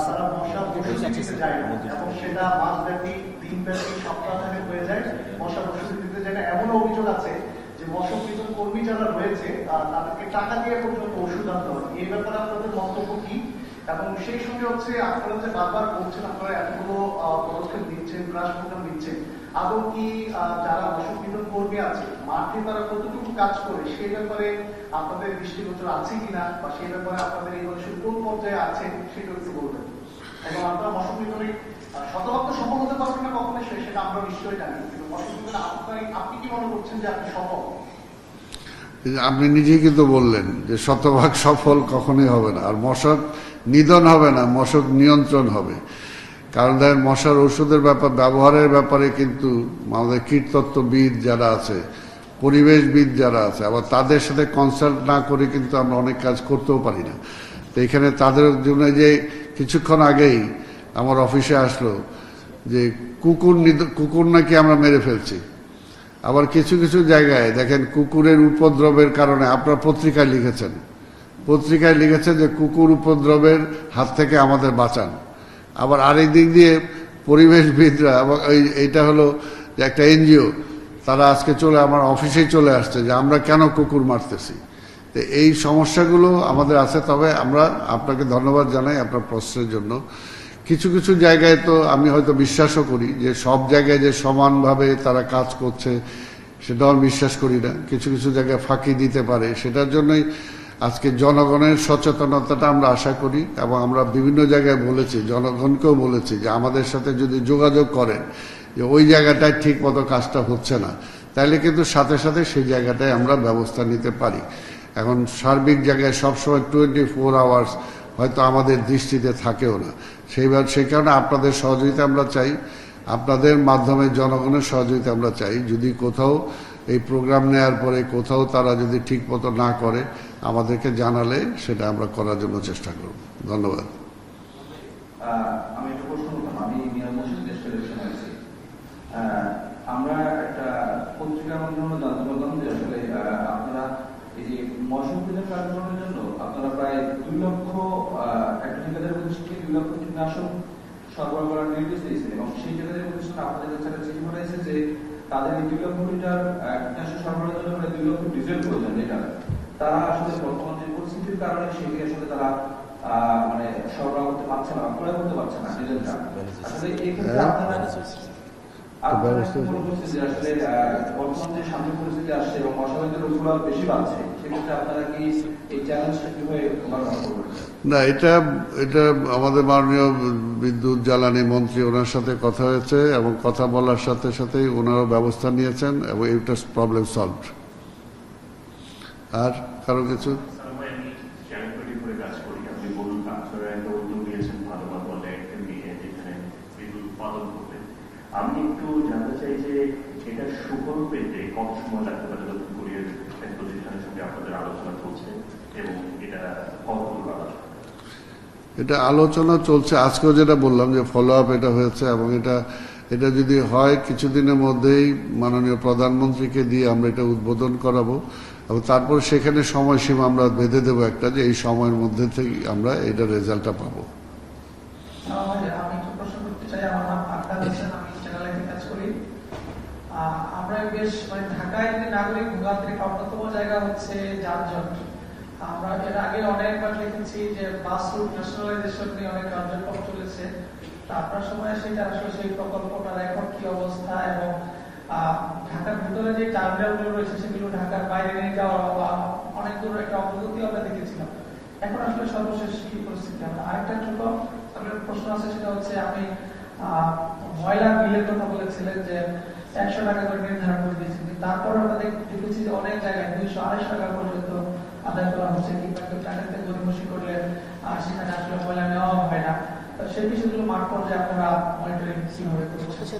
তারা মশা ওষুধ দিতে যায় না এবং সেটা মাসব্যাপী, দিনব্যাপী, সপ্তাহে হয়ে যায়, মশা ওষুধ দিতে যায় না। এমন অভিযোগ আছে যে মশক নিধন কর্মী যারা রয়েছে তাদেরকে টাকা দিয়ে পর্যন্ত ওষুধ আনতে হয়। এই ব্যাপারে আপনাদের মন্তব্য কি? এবং সেই সঙ্গে হচ্ছে আপনারা যে বারবার বলছেন আপনারা এতগুলো পদক্ষেপ নিচ্ছেন, ক্রাশ প্রোগ্রাম নিচ্ছেন, আদৌ কি যারা মশক নিধন কর্মী আছে মাঠে তারা কতটুকু কাজ করে সেই ব্যাপারে আপনাদের দৃষ্টিগোচর আছে কিনা, বা সেই ব্যাপারে আপনাদের এই মানুষের কোন পর্যায়ে আছেন সেটা একটু বলবেন। এবং আপনারা মশক নিধনে শতভাগ সফল হতে পারবেন না কখনো, সেটা আমরা নিশ্চয়ই জানি, কিন্তু মশক নিধনে আপনি কি মনে করছেন যে আপনি সফল? আপনি নিজেই কিন্তু বললেন যে শতভাগ সফল কখনোই হবে না। আর মশক নিধন হবে না, মশক নিয়ন্ত্রণ হবে। কারণ দেখেন মশার ওষুধের ব্যবহারের ব্যাপারে কিন্তু আমাদের কীটতত্ত্ববিদ যারা আছে, পরিবেশবিদ যারা আছে, আবার তাদের সাথে কনসাল্ট না করে কিন্তু আমরা অনেক কাজ করতেও পারি না। তো এখানে তাদের জন্য যে কিছুক্ষণ আগেই আমার অফিসে আসলো যে কুকুর নাকি আমরা মেরে ফেলছি। আবার কিছু কিছু জায়গায় দেখেন কুকুরের উপদ্রবের কারণে, আপনারা পত্রিকায় লিখেছেন যে কুকুর উপদ্রবের হাত থেকে আমাদের বাঁচান। আবার আরেক দিক দিয়ে পরিবেশবিদরা, এইটা হলো যে একটা এনজিও, তারা আজকে আমার অফিসেই চলে আসছে যে আমরা কেন কুকুর মারতেছি। তো এই সমস্যাগুলো আমাদের আছে। তবে আমরা আপনাকে ধন্যবাদ জানাই আপনার প্রশ্নের জন্য। কিছু কিছু জায়গায় তো আমি হয়তো বিশ্বাসও করি যে সব জায়গায় যে সমানভাবে তারা কাজ করছে সেটাও আমি বিশ্বাস করি না। কিছু কিছু জায়গায় ফাঁকি দিতে পারে। সেটার জন্যই আজকে জনগণের সচেতনতাটা আমরা আশা করি এবং আমরা বিভিন্ন জায়গায় বলেছি, জনগণকেও বলেছি যে আমাদের সাথে যদি যোগাযোগ করেন যে ওই জায়গাটায় ঠিক মতো কাজটা হচ্ছে না, তাহলে কিন্তু সাথে সাথে সেই জায়গাটায় আমরা ব্যবস্থা নিতে পারি। এখন সার্বিক জায়গায় সবসময় 24 আওয়ার্স হয়তো আমাদের দৃষ্টিতে থাকেও না। সেই কারণে আপনাদের সহযোগিতা আমরা চাই, আপনাদের মাধ্যমে জনগণের সহযোগিতা আমরা চাই। যদি কোথাও এই প্রোগ্রাম নেওয়ার পরে কোথাও তারা যদি ঠিক মতো না করে আমাদেরকে জানালে সেটা আমরা করার জন্য চেষ্টা করব। ধন্যবাদ। আমি একটা প্রশ্ন করতাম, আমি মিয়া মসজিদ দেশ টেলিভিশন আছি। আমরা একটা পত্রিকার মাধ্যমে জানতে পারলাম যে আসলে আপনারা এই যে মশক নিধন কার্যক্রমের জন্য আপনারা প্রায় 2 লক্ষ একটা ঠিকাদার প্রতিষ্ঠানকে 2 লক্ষ কীটনাশক সরবরাহ করার নির্দেশ দিয়েছেন এবং সেই ঠিকাদারের প্রতিষ্ঠান আপনাদের কাছে একটা চিঠি পাঠাইছে যে তাদের এই 2 লক্ষ লিটার কীটনাশক সরবরাহের জন্য প্রায় 2 লক্ষ ডিজেল প্রয়োজন। যেটা তারা আসলে বর্তমান যে পরিস্থিতি পরিস্থিতির কারণে সেটি আসলে তারা মানে সরবরাহ করতে পারছে না, ক্রয় করতে পারছে না ডিজেলটা। আসলে এই ক্ষেত্রে আপনারা আসলে বর্তমান যে সাময়িক পরিস্থিতি আসছে এবং অস্বাভাবিক রোগগুলো বেশি বাড়ছে, সেক্ষেত্রে আপনারা কি এই চ্যালেঞ্জটা কিভাবে মোকাবেলা করবেন? না, এটা আমাদের মাননীয় বিদ্যুৎ জ্বালানি মন্ত্রী, ওনার সাথে কথা হয়েছে এবং কথা বলার সাথে সাথেই ওনারও ব্যবস্থা নিয়েছেন এবং এটা প্রবলেম সলভড। আর কারো কিছু? আমি একটু জানতে চাই যে এটা সুফল পেতে কত সময় লাগতে পারে দক্ষিণ কোরিয়ার প্রতিষ্ঠানের সঙ্গে আপনাদের আলোচনা চলছে এবং এটা কতদূর আলোচনা? এটা আলোচনা চলছে। আজকেও যেটা বললাম যে ফলো আপ এটা হয়েছে এবং এটা যদি হয় কিছুদিনের মধ্যেই মাননীয় প্রধানমন্ত্রীকে দিয়ে আমরা এটা উদ্বোধন করাবো এবং তারপর সেখানে সময়সীমা আমরা বেঁধে দেবো একটা, যে এই সময়ের মধ্যে থেকে আমরা এটা রেজাল্টটা পাবো। আমি একটু প্রশ্ন করতে চাই। আমার নাম আক্তার হোসেন, আমি চ্যানেলে কাজ করি। আমরা বেশ ঢাকায় যদি নাগরিক ভোগান্তির অন্যতম জায়গা হচ্ছে যানজট। আমরা এর আগে অনেকবার লিখেছি যে বাস রুট ন্যাশনালাইজেশন নিয়ে অনেক কার্যক্রম চলেছে। আপনার সময় সেটা আসলে সেই প্রকল্পটার এখন কি অবস্থা এবং ঢাকার ভিতরে যে টার্মিনালগুলো রয়েছে সেগুলো ঢাকার বাইরে নিয়ে যাওয়া বা অনেক দূর একটা অগ্রগতি আমরা দেখেছিলাম। এখন আসলে সর্বশেষ কি পরিস্থিতি? আরেকটা ছোট প্রশ্ন আছে, সেটা হচ্ছে আপনি ময়লা বিলের কথা বলেছিলেন যে 100 টাকা করে নির্ধারণ করে দিয়েছেন, তারপর আমরা দেখেছি যে অনেক জায়গায় 200-250 টাকা পর্যন্ত আদায় করা হচ্ছে, কিংবা কেউ টাকাতে গরিমসি করলে সেখানে আসলে ময়লা নেওয়া হয় না। সেই বিষয়গুলো মাঠ পর্যায়ে আপনারা মনিটরিং কিভাবে করছেন?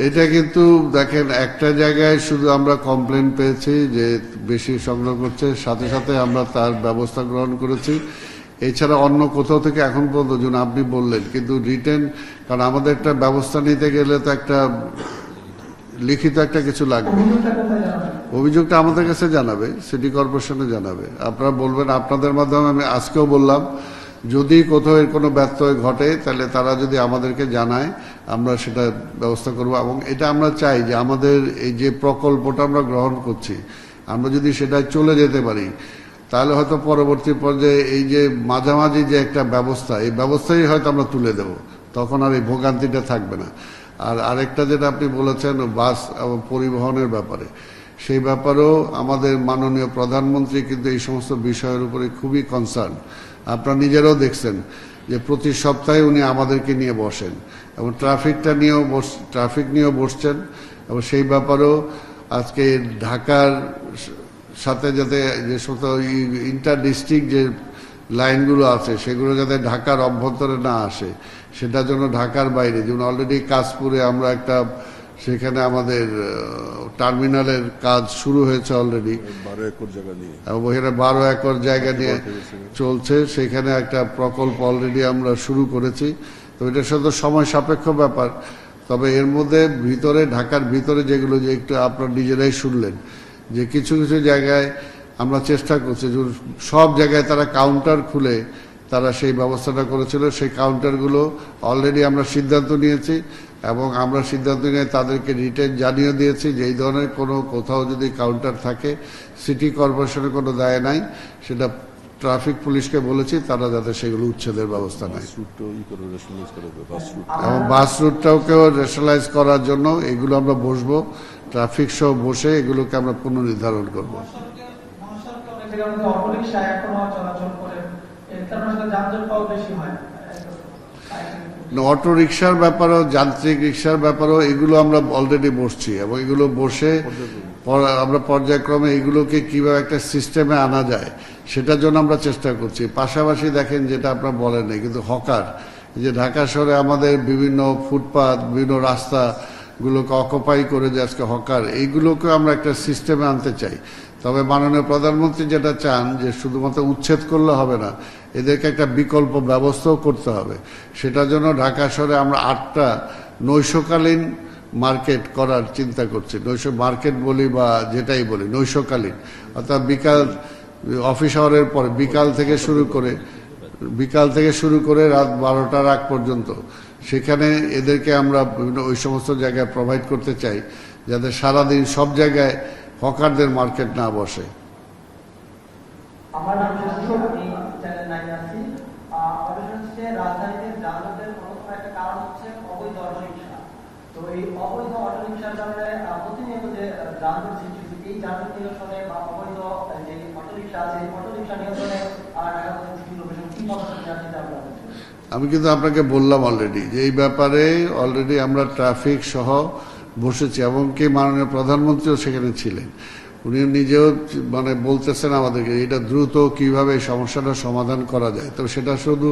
এটা কিন্তু দেখেন, একটা জায়গায় শুধু আমরা কমপ্লেন পেয়েছি যে বেশি সংগ্রহ করছে, সাথে সাথে আমরা তার ব্যবস্থা গ্রহণ করেছি। এছাড়া অন্য কোথাও থেকে এখন পর্যন্ত, যেন আপনি বললেন, কিন্তু রিটেন, কারণ আমাদের একটা ব্যবস্থা নিতে গেলে তো একটা লিখিত একটা কিছু লাগবে। অভিযোগটা আমাদের কাছে জানাবে, সিটি কর্পোরেশনে জানাবে, আপনারা বলবেন। আপনাদের মাধ্যমে আমি আজকেও বললাম, যদি কোথাও এর কোনো ব্যত্যয় ঘটে তাহলে তারা যদি আমাদেরকে জানায়, আমরা সেটা ব্যবস্থা করব। এবং এটা আমরা চাই যে আমাদের এই যে প্রকল্পটা আমরা গ্রহণ করছি, আমরা যদি সেটাই চলে যেতে পারি, তাহলে হয়তো পরবর্তী পর্যায়ে এই যে মাঝামাঝি যে একটা ব্যবস্থা, এই ব্যবস্থাই হয়তো আমরা তুলে দেব, তখন আর এই ভোগান্তিটা থাকবে না। আর আরেকটা যেটা আপনি বলেছেন বাস এবং পরিবহনের ব্যাপারে, সেই ব্যাপারেও আমাদের মাননীয় প্রধানমন্ত্রী কিন্তু এই সমস্ত বিষয়ের উপরে খুবই কনসার্ন। আপনারা নিজেরাও দেখছেন যে প্রতি সপ্তাহে উনি আমাদেরকে নিয়ে বসেন এবং ট্রাফিক নিয়েও বসছেন এবং সেই ব্যাপারেও আজকে ঢাকার সাথে যাতে যে সমস্ত ইন্টার ডিস্ট্রিক্ট যে লাইনগুলো আছে সেগুলো যাতে ঢাকার অভ্যন্তরে না আসে, সেটার জন্য ঢাকার বাইরে, যেমন অলরেডি কাশপুরে আমরা একটা, সেখানে আমাদের টার্মিনালের কাজ শুরু হয়েছে অলরেডি, 12 একর জায়গা নিয়ে, এবং ওখানে 12 একর জায়গা নিয়ে চলছে। সেখানে একটা প্রকল্প অলরেডি আমরা শুরু করেছি। তো এটা শুধু সময় সাপেক্ষ ব্যাপার। তবে এর মধ্যে ভিতরে, ঢাকার ভিতরে যেগুলো, যে একটু আপনারা নিজেরাই শুনলেন যে কিছু কিছু জায়গায় আমরা চেষ্টা করছি, সব জায়গায় তারা কাউন্টার খুলে তারা সেই ব্যবস্থাটা করেছিল। সেই কাউন্টারগুলো অলরেডি আমরা সিদ্ধান্ত নিয়েছি এবং আমরা সিদ্ধান্ত নিয়ে তাদেরকে রিটেন জানিয়ে দিয়েছি যে এই ধরনের কোনো কোথাও যদি কাউন্টার থাকে, সিটি কর্পোরেশনের কোনো দায় নাই, সেটা ট্রাফিক পুলিশকে বলেছি, তারা যাতে সেগুলো উচ্ছেদের ব্যবস্থা নেয়। এবং বাস রুটটাকেও রেশনালাইজ করার জন্য এগুলো আমরা বসবো, ট্রাফিক সহ বসে এগুলোকে আমরা পুনর্নির্ধারণ করবো। অটো রিক্সার ব্যাপারেও, যান্ত্রিক রিক্সার ব্যাপারেও এগুলো আমরা অলরেডি বসছি এবং এগুলো বসে আমরা পর্যায়ক্রমে এগুলোকে কিভাবে একটা সিস্টেমে আনা যায় সেটার জন্য আমরা চেষ্টা করছি। পাশাপাশি দেখেন, যেটা আপনারা বলেন না, কিন্তু হকার, যে ঢাকা শহরে আমাদের বিভিন্ন ফুটপাথ, বিভিন্ন রাস্তাগুলোকে অকুপাই করে যে আজকে হকার, এইগুলোকে আমরা একটা সিস্টেমে আনতে চাই। তবে মাননীয় প্রধানমন্ত্রী যেটা চান যে শুধুমাত্র উচ্ছেদ করলে হবে না, এদেরকে একটা বিকল্প ব্যবস্থাও করতে হবে। সেটার জন্য ঢাকা শহরে আমরা 8টা নৈশকালীন মার্কেট করার চিন্তা করছি। নৈশ মার্কেট বলি বা যেটাই বলি, নৈশকালীন, অর্থাৎ বিকাল, অফিস আওয়ারের পরে বিকাল থেকে শুরু করে রাত 12টার আগ পর্যন্ত, সেখানে এদেরকে আমরা বিভিন্ন ওই সমস্ত জায়গায় প্রোভাইড করতে চাই, যাতে সারাদিন সব জায়গায় হকারদের মার্কেট না বসে। আমার নাম শশী, আমি চ্যানেল 9 আছি। আমাদের হচ্ছে রাজধানীতে যানজটের অন্যতম একটা কারণ হচ্ছে অবৈধ অটোরিকশা। তো এই অবৈধ অটোরিকশার কারণে প্রতিনিয়ত যে যানজট সৃষ্টি হচ্ছে, এই যানজট নিরসনে বা অবৈধ যে অটোরিকশা আছে, এই অটোরিকশা নিয়ন্ত্রণে ঢাকা সিটি কর্পোরেশন কি পদক্ষেপ নেওয়া যেতে আপনার? আমি কিন্তু আপনাকে বললাম অলরেডি যে এই ব্যাপারে অলরেডি আমরা ট্রাফিক সহ বসেছি, এমনকি মাননীয় প্রধানমন্ত্রীও সেখানে ছিলেন। উনি নিজেও মানে বলতেছেন আমাদেরকে এটা দ্রুত কিভাবে এই সমস্যাটা সমাধান করা যায়। তবে সেটা শুধু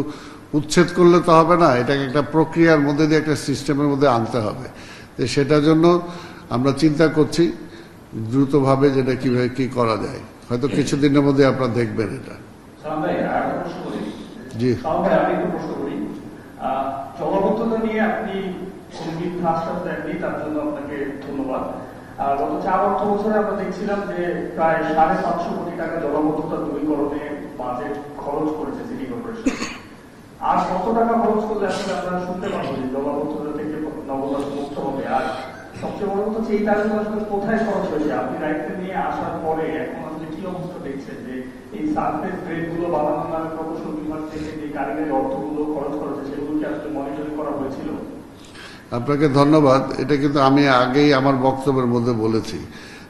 উচ্ছেদ করলে তো হবে না, এটাকে একটা প্রক্রিয়ার মধ্যে দিয়ে একটা সিস্টেমের মধ্যে আনতে হবে। তো সেটার জন্য আমরা চিন্তা করছি দ্রুতভাবে যেটা কিভাবে কি করা যায়। হয়তো কিছুদিনের মধ্যে আপনারা দেখবেন এটা। সালাম ভাই, আর একটা প্রশ্ন করি। জি সালাম ভাই, আমি একটু প্রশ্ন করি। জলাবদ্ধতা নিয়ে আপনি কোনো মিথ্যা আশ্বাস দেননি, তার জন্য আপনাকে ধন্যবাদ। গত 4 অর্থ বছরে আমরা দেখছিলাম যে প্রায় 750 কোটি টাকা জলাবদ্ধতা দূরীকরণে বাজেট খরচ করেছে সিটি কর্পোরেশন। আর কত টাকা খরচ করলে আসলে আমরা শুনতে পাবো যে জলাবদ্ধতা থেকে নগরায়ণ মুক্ত হবে? আর সবচেয়ে বড় কথা হচ্ছে এই টাকাগুলো আসলে কোথায় খরচ হয়েছে? আপনি দায়িত্বে নিয়ে আসার পরে এখন আসলে কি অবস্থা দেখছেন যে এই সার্ফেস ড্রেন গুলো বানানোর নামে প্রকৌশল বিভাগ থেকে যে কারিগরি অর্থগুলো খরচ করেছে সেগুলো কি আসলে মনিটরিং করা হয়েছিল? আপনাকে ধন্যবাদ। এটা কিন্তু আমি আগেই আমার বক্তব্যের মধ্যে বলেছি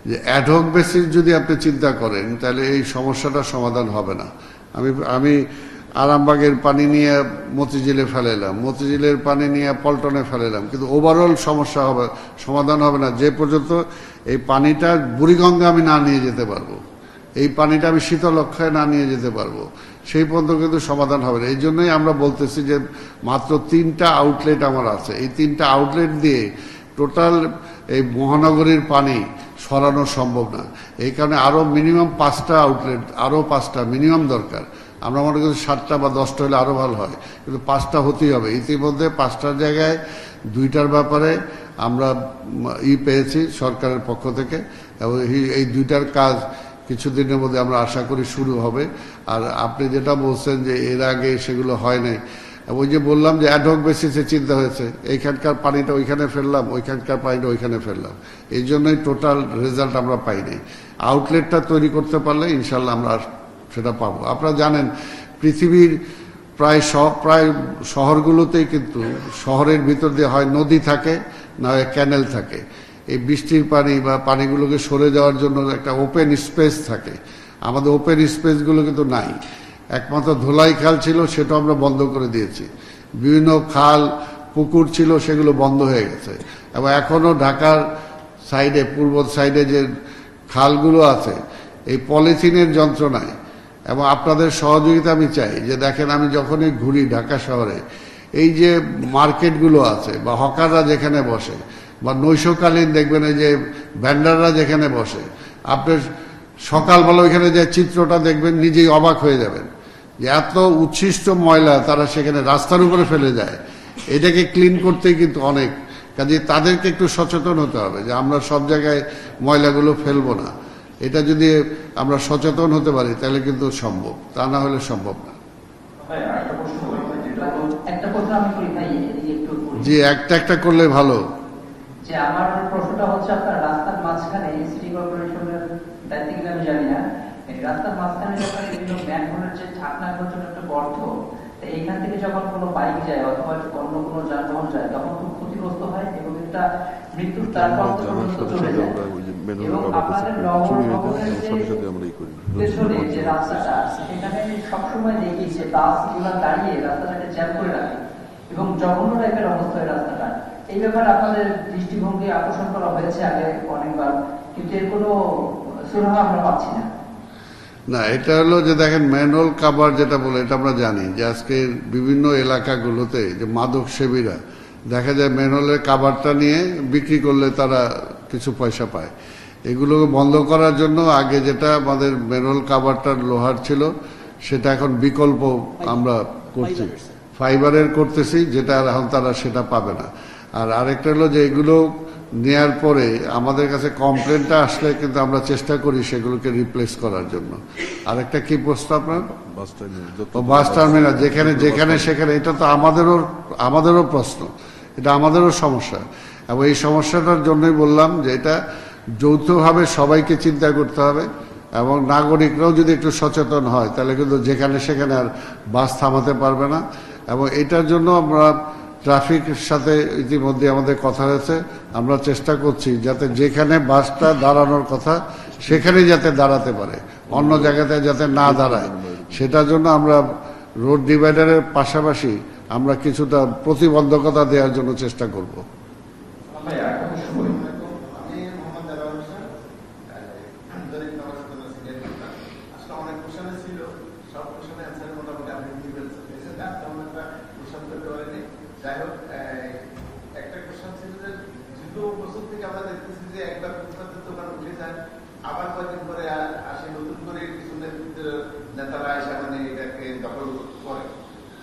যে অ্যাডহক বেসিস যদি আপনি চিন্তা করেন তাহলে এই সমস্যাটা সমাধান হবে না। আমি আরামবাগের পানি নিয়ে মতিঝিলে ফেলাইলাম, মতিঝিলের পানি নিয়ে পল্টনে ফেলাইলাম, কিন্তু ওভারঅল সমস্যা হবে সমাধান হবে না যে পর্যন্ত এই পানিটা বুড়িগঙ্গা আমি না নিয়ে যেতে পারবো, এই পানিটা আমি শীতলক্ষায় না নিয়ে যেতে পারবো, সেই পর্যন্ত কিন্তু সমাধান হবে না। এই জন্যই আমরা বলতেছি যে মাত্র 3টা আউটলেট আমার আছে, এই 3টা আউটলেট দিয়ে টোটাল এই মহানগরীর পানি সরানো সম্ভব না। এই কারণে আরও মিনিমাম 5টা আউটলেট, আরও 5টা মিনিমাম দরকার। আমরা মনে করি 7টা বা 10টা হলে আরও ভালো হয়, কিন্তু 5টা হতেই হবে। ইতিমধ্যে 5টার জায়গায় 2টার ব্যাপারে আমরা পেয়েছি সরকারের পক্ষ থেকে, এবং এই 2টার কাজ কিছুদিনের মধ্যে আমরা আশা করি শুরু হবে। আর আপনি যেটা বলছেন যে এর আগে সেগুলো হয় নাই, ওই যে বললাম যে অ্যাডহক বেসিসে চিন্তা হয়েছে, এইখানকার পানিটা ওইখানে ফেললাম, ওইখানকার পানিটা ওইখানে ফেললাম, এই জন্যই টোটাল রেজাল্ট আমরা পাইনি। আউটলেটটা তৈরি করতে পারলে ইনশাল্লাহ আমরা সেটা পাবো। আপনারা জানেন পৃথিবীর প্রায় শহরগুলোতেই কিন্তু শহরের ভিতর দিয়ে হয় নদী থাকে না হয় ক্যানেল থাকে। এই বৃষ্টির পানি বা পানিগুলোকে সরে যাওয়ার জন্য একটা ওপেন স্পেস থাকে। আমাদের ওপেন স্পেসগুলো কিন্তু নাই। একমাত্র ধোলাই খাল ছিল, সেটা আমরা বন্ধ করে দিয়েছি। বিভিন্ন খাল পুকুর ছিল, সেগুলো বন্ধ হয়ে গেছে। এবং এখনও ঢাকার সাইডে, পূর্ব সাইডে যে খালগুলো আছে, এই পলিথিনের যন্ত্রণায় এবং আপনাদের সহযোগিতা আমি চাই। যে দেখেন, আমি যখনই ঘুরি ঢাকা শহরে, এই যে মার্কেটগুলো আছে বা হকাররা যেখানে বসে, বা নৈশকালীন দেখবেন এই যে ভ্যান্ডাররা যেখানে বসে, আপনি সকালবেলা ওইখানে যে চিত্রটা দেখবেন নিজেই অবাক হয়ে যাবেন যে এত উচ্ছিষ্ট ময়লা তারা সেখানে রাস্তার উপরে ফেলে যায়। এটাকে ক্লিন করতেই কিন্তু অনেক কাজে তাদেরকে একটু সচেতন হতে হবে যে আমরা সব জায়গায় ময়লাগুলো ফেলবো না। এটা যদি আমরা সচেতন হতে পারি তাহলে কিন্তু সম্ভব, তা না হলে সম্ভব না। একটা প্রশ্ন আমি করি ভাই, এদিকে একটু জি, একটা করলে ভালো। যে আমার প্রশ্নটা হচ্ছে, আপনার রাস্তার মাঝখানে সিটি কর্পোরেশনের দায়িত্ব কিনা আমি জানি না, এই রাস্তার মাঝখানে যখন বিভিন্ন ম্যানহোলের যে ঢাকনার জন্য একটা গর্ত, তো এইখান থেকে যখন কোনো বাইক যায় অথবা অন্য কোনো যানবাহন যায় তখন খুব ক্ষতিগ্রস্ত হয় এবং একটা মৃত্যুর তার পর্যন্ত চলে যায়। এবং আপনাদের নগরের পেছনে যে রাস্তাটা, সেখানে সবসময় দেখি যে বাসগুলো দাঁড়িয়ে রাস্তাটাকে জ্যাম করে রাখে এবং জঘন্য টাইপের অবস্থায় রাস্তাটা। এই ব্যাপারে আপনাদের দৃষ্টিভঙ্গি আকর্ষণ করা হয়েছে আগে অনেকবার, কিন্তু এর কোনো সুরাহা আমরা পাচ্ছি না। না, এটা হলো যে দেখেন ম্যানহোল কাভার যেটা বলে, এটা আমরা জানি যে আজকে বিভিন্ন এলাকাগুলোতে যে মাদক সেবীরা দেখা যায় ম্যানহোলের কাভারটা নিয়ে বিক্রি করলে তারা কিছু পয়সা পায়। এগুলোকে বন্ধ করার জন্য আগে যেটা আমাদের ম্যানহোল কাভারটা লোহার ছিল, সেটা এখন বিকল্প আমরা করছি, ফাইবারের করতেছি, যেটা এখন তারা সেটা পাবে না। আর আরেকটা হলো যে এগুলো নেয়ার পরে আমাদের কাছে কমপ্লেনটা আসলে কিন্তু আমরা চেষ্টা করি সেগুলোকে রিপ্লেস করার জন্য। আরেকটা কি প্রশ্ন আপনার? বাস টার্মিনাল যেখানে সেখানে, এটা তো আমাদেরও প্রশ্ন, এটা আমাদেরও সমস্যা। এবং এই সমস্যাটার জন্যই বললাম যে এটা যৌথভাবে সবাইকে চিন্তা করতে হবে। এবং নাগরিকরাও যদি একটু সচেতন হয় তাহলে কিন্তু যেখানে সেখানে আর বাস থামাতে পারবে না। এবং এটার জন্য আমরা ট্রাফিকের সাথে ইতিমধ্যে আমাদের কথা হয়েছে, আমরা চেষ্টা করছি যাতে যেখানে বাসটা দাঁড়ানোর কথা সেখানে যাতে দাঁড়াতে পারে, অন্য জায়গাতে যাতে না দাঁড়ায়। সেটার জন্য আমরা রোড ডিভাইডারের পাশাপাশি আমরা কিছুটা প্রতিবন্ধকতা দেওয়ার জন্য চেষ্টা করব। ভাই একটা প্রশ্ন করি। আমি মোহাম্মদ জালাল হোসেন, দৈনিক নবসূত্র সিলেট। আসলে অনেক কোশ্চেন ছিল, সব কোশ্চেনের অ্যান্সার মোটামুটি আপনি দিয়ে ফেলছেন, তেমন একটা কোশ্চেন করতে পারেনি। যাই হোক, একটা কোশ্চেন ছিল যে দীর্ঘ বছর থেকে আমরা দেখতেছি যে একবার ফুটপাতের দোকান উঠে যায়, আবার কয়েকদিন পরে আসে নতুন করে কিছু নেতারা এসে মানে এটাকে দখল করে।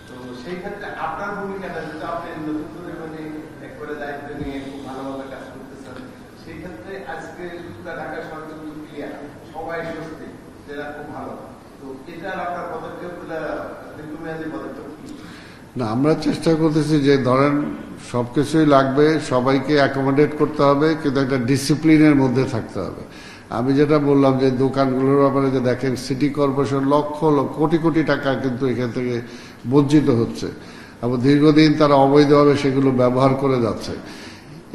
তো সেই ক্ষেত্রে আপনার ভূমিকাটা যেটা আপনি নতুন করে মানে একবারে দায়িত্ব নিয়ে খুব ভালোভাবে কাজ করতেছেন, সেই ক্ষেত্রে আজকে ঢাকা শহর কিন্তু ক্লিয়ার, সবাই স্বস্তি, যেটা খুব ভালো। তো এটার আপনার পদক্ষেপগুলো দীর্ঘমেয়াদী পদক্ষেপ কি? না, আমরা চেষ্টা করতেছি যে ধরেন সবকিছুই লাগবে, সবাইকে অ্যাকোমোডেট করতে হবে, কিন্তু একটা ডিসিপ্লিনের মধ্যে থাকতে হবে। আমি যেটা বললাম যে দোকানগুলোর ব্যাপারে যে দেখেন সিটি কর্পোরেশন লক্ষ লক্ষ কোটি কোটি টাকা কিন্তু এখান থেকে বঞ্চিত হচ্ছে এবং দীর্ঘদিন তারা অবৈধভাবে সেগুলো ব্যবহার করে যাচ্ছে।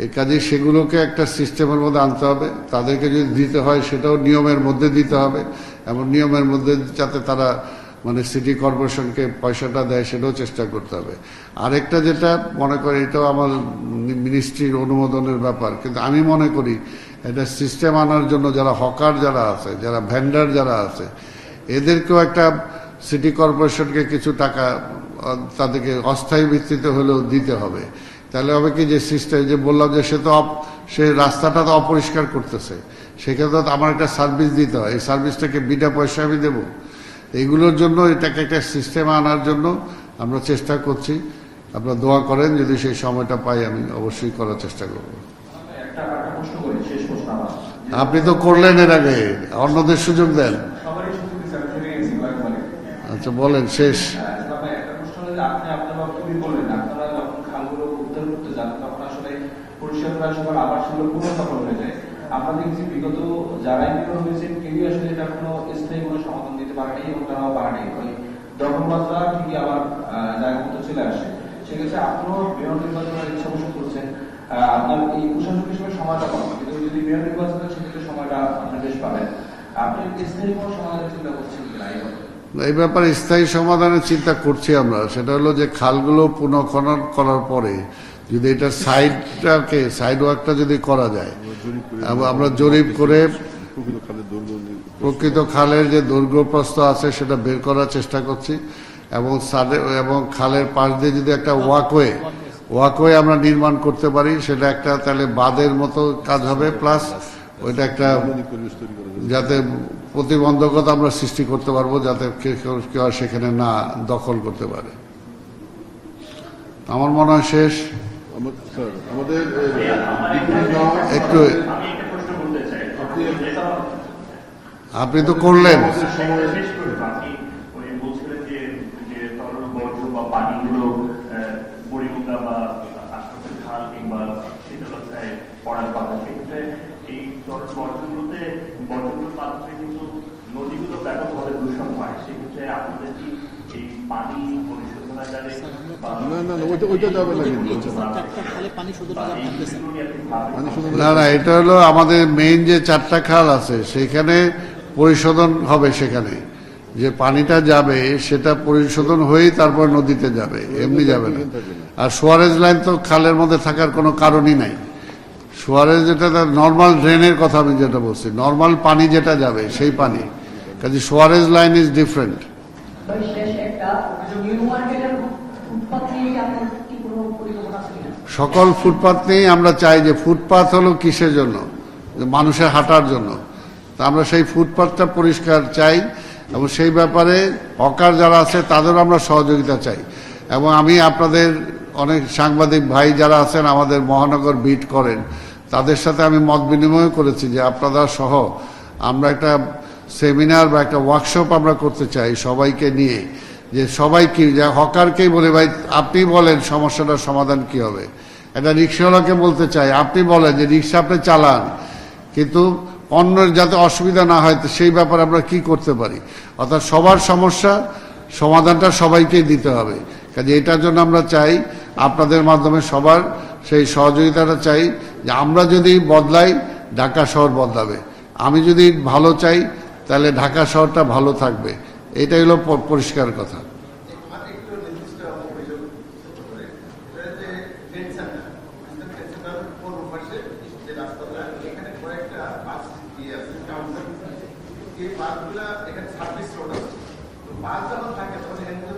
এই কাজে সেগুলোকে একটা সিস্টেমের মধ্যে আনতে হবে, তাদেরকে যদি দিতে হয় সেটাও নিয়মের মধ্যে দিতে হবে এবং নিয়মের মধ্যে যাতে তারা মানে সিটি কর্পোরেশনকে পয়সাটা দেয় সেটাও চেষ্টা করতে হবে। আরেকটা যেটা মনে করি, এটাও আমার মিনিস্ট্রির অনুমোদনের ব্যাপার, কিন্তু আমি মনে করি এটা সিস্টেম আনার জন্য যারা হকার যারা আছে, যারা ভেন্ডার যারা আছে, এদেরকেও একটা সিটি কর্পোরেশনকে কিছু টাকা তাদেরকে অস্থায়ী ভিত্তিতে হলেও দিতে হবে। তাহলে হবে কি যে সিস্টেম, যে বললাম যে সে রাস্তাটা তো অপরিষ্কার করতেছে, সেক্ষেত্রে তো আমার একটা সার্ভিস দিতে হয়, এই সার্ভিসটাকে বিনা পয়সা আমি দেবো। এইগুলোর জন্য এটাকে একটা সিস্টেম আনার জন্য আমরা চেষ্টা করছি। আপনারা দোয়া করেন, যদি সেই সময়টা পাই আমি অবশ্যই করার চেষ্টা করব। একটা প্রশ্ন করি, শেষ প্রশ্ন আমার। আপনি তো করলেন এর আগে, অন্যদের সুযোগ দেন। সবারই সুযোগ দিচ্ছে, আমি শুনে গেছি কয়েকবারে। আচ্ছা বলেন, শেষ। ভাই একটা প্রশ্ন হলো যে আপনি আপনার বক্তব্য বললেন আপনারা যখন খালগুলো উদ্ধার করতে যান তখন আসলে পরিষ্কার করার সময় আবার সেগুলো পুনঃস্থাপন হয়ে যায়। আমরা দেখছি বিগত যারাই নির্মাণ হয়েছে কেউই আসলে এটা কোনো স্থায়ী কোনো সমাধান দিতে পারেনি এবং তারাও পারেনি। ওই দখলবাজরা ঠিকই আবার জায়গা মতো চলে আসে। সেক্ষেত্রে আপনিও মেয়র নির্বাচনের ইচ্ছা পোষণ করছেন, আপনার এই প্রশাসক হিসেবে সময়টা কম, কিন্তু যদি মেয়র নির্বাচনের সেক্ষেত্রে সময়টা আপনি বেশ পাবেন। আপনি স্থায়ী কোনো সমাধানের চিন্তা করছেন কিনা এই ব্যাপারে? এই ব্যাপারে স্থায়ী সমাধানের চিন্তা করছি আমরা। সেটা হলো যে খালগুলো পুনঃখনন করার পরে যদি এটা সাইড ওয়ার্কটা যদি করা যায়, আমরা জরিপ করে প্রকৃত খালের যে দৈর্ঘ্য প্রস্থ আছে সেটা বের করার চেষ্টা করছি এবং খালের পাশ দিয়ে যদি একটা ওয়াকওয়ে আমরা নির্মাণ করতে পারি, সেটা একটা তাহলে বাঁধের মতো কাজ হবে, প্লাস ওইটা একটা যাতে প্রতিবন্ধকতা আমরা সৃষ্টি করতে পারবো, যাতে কেউ আর সেখানে না দখল করতে পারে। আমার মনে হয় শেষ। আমাদের একটু আমি একটা প্রশ্ন করতে চাই। আপনি তো করলেন। শেষ করে আপনি উনি বলছিলেন যে তরল বর্জ্য বা পানিগুলো পরিমুখা বা আশপাশের খাল কিংবা শীতলতায় পড়ার কথা, সেক্ষেত্রে এই তরল বর্জ্যগুলোর মাধ্যমে কিন্তু নদীগুলো ব্যাপকভাবে দূষণ হয়। সেক্ষেত্রে আপনাদের কি এই পানি পরিশোধনাগারে ওইটা যাবে না, কিন্তু না, এটা হলো আমাদের মেইন যে 4টা খাল আছে সেখানে পরিশোধন হবে। সেখানে যে পানিটা যাবে সেটা পরিশোধন হয়েই তারপর নদীতে যাবে, এমনি যাবে না। আর সোয়ারেজ লাইন তো খালের মধ্যে থাকার কোনো কারণই নাই। সোয়ারেজ যেটা নর্মাল ড্রেনের কথা আমি যেটা বলছি, নর্মাল পানি যেটা যাবে সেই পানি, কাজে সোয়ারেজ লাইন ইজ ডিফারেন্ট। সকল ফুটপাথ নিয়েই আমরা চাই যে ফুটপাথ হলো কিসের জন্য, মানুষের হাঁটার জন্য। তা আমরা সেই ফুটপাথটা পরিষ্কার চাই এবং সেই ব্যাপারে হকার যারা আছে তাদেরও আমরা সহযোগিতা চাই। এবং আমি আপনাদের অনেক সাংবাদিক ভাই যারা আছেন আমাদের মহানগর বিট করেন, তাদের সাথে আমি মত বিনিময় করেছি যে আপনারা সহ আমরা একটা সেমিনার বা একটা ওয়ার্কশপ আমরা করতে চাই সবাইকে নিয়ে, যে সবাই কি হকারকেই বলে ভাই আপনি বলেন সমস্যাটার সমাধান কি হবে। একটা রিক্সাওয়ালাকে বলতে চাই আপনি বলেন যে রিক্সা আপনি চালান, কিন্তু অন্যের যাতে অসুবিধা না হয় তো সেই ব্যাপারে আমরা কি করতে পারি, অর্থাৎ সবার সমস্যা সমাধানটা সবাইকেই দিতে হবে। কাজে এটার জন্য আমরা চাই আপনাদের মাধ্যমে সবার সেই সহযোগিতাটা চাই যে আমরা যদি বদলাই ঢাকা শহর বদলাবে, আমি যদি ভালো চাই তাহলে ঢাকা শহরটা ভালো থাকবে, এটাই হলো পরিষ্কার কথা। আমার একটু নির্দিষ্ট অভিযোগ করে যে ট্রেড সেন্টার পূর্ব পাশে যে রাস্তাটা এখানে কয়েকটা বাস দিয়ে আছে কাউন্টার, এই বাসগুলা এখানে সার্ভিস রোড আছে, বাস যখন থাকে তখন এখানে কিন্তু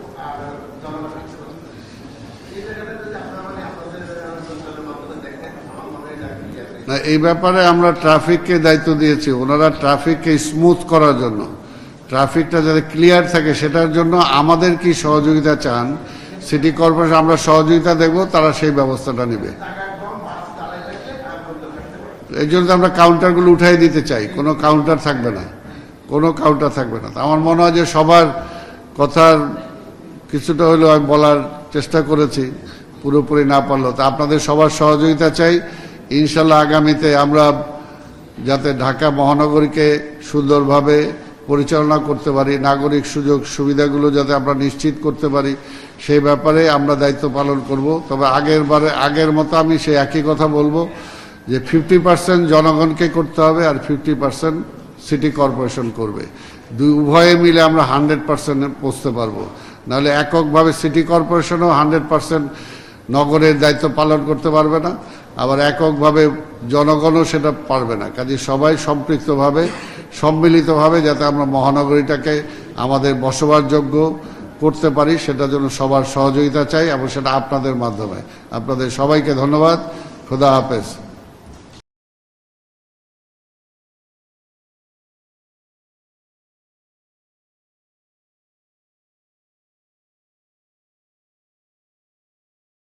জনগণ আসতে পারে। এই জায়গাটা যদি আপনারা মানে আপনাদের অঞ্চলের মাধ্যমে দেখেন, আমার মনে হয় এটা না, এই ব্যাপারে আমরা ট্রাফিককে দায়িত্ব দিয়েছি, ওনারা ট্রাফিককে স্মুথ করার জন্য, ট্রাফিকটা যাতে ক্লিয়ার থাকে সেটার জন্য আমাদের কি সহযোগিতা চান সিটি কর্পোরেশন আমরা সহযোগিতা দেব, তারা সেই ব্যবস্থাটা নেবে। এই জন্য আমরা কাউন্টারগুলো উঠাই দিতে চাই, কোনো কাউন্টার থাকবে না, কোনো কাউন্টার থাকবে না। আমার মনে হয় যে সবার কথার কিছুটা হলেও আমি বলার চেষ্টা করেছি, পুরোপুরি না পারলেও। তা আপনাদের সবার সহযোগিতা চাই, ইনশাল্লাহ আগামীতে আমরা যাতে ঢাকা মহানগরীকে সুন্দরভাবে পরিচালনা করতে পারি, নাগরিক সুযোগ সুবিধাগুলো যাতে আমরা নিশ্চিত করতে পারি, সেই ব্যাপারে আমরা দায়িত্ব পালন করব। তবে আগের মতো আমি সেই একই কথা বলবো যে 50% জনগণকে করতে হবে আর 50% সিটি কর্পোরেশন করবে। উভয়ে মিলে আমরা 100% পৌঁছতে পারবো। নাহলে এককভাবে সিটি কর্পোরেশনও 100% নগরের দায়িত্ব পালন করতে পারবে না, আবার এককভাবে জনগণও সেটা পারবে না। কাজে সবাই সম্পৃক্তভাবে সম্মিলিতভাবে যাতে আমরা মহানগরীটাকে আমাদের বসবাসযোগ্য করতে পারি, সেটার জন্য সবার সহযোগিতা চাই এবং সেটা আপনাদের মাধ্যমে। আপনাদের সবাইকে ধন্যবাদ। খোদা হাফেজ।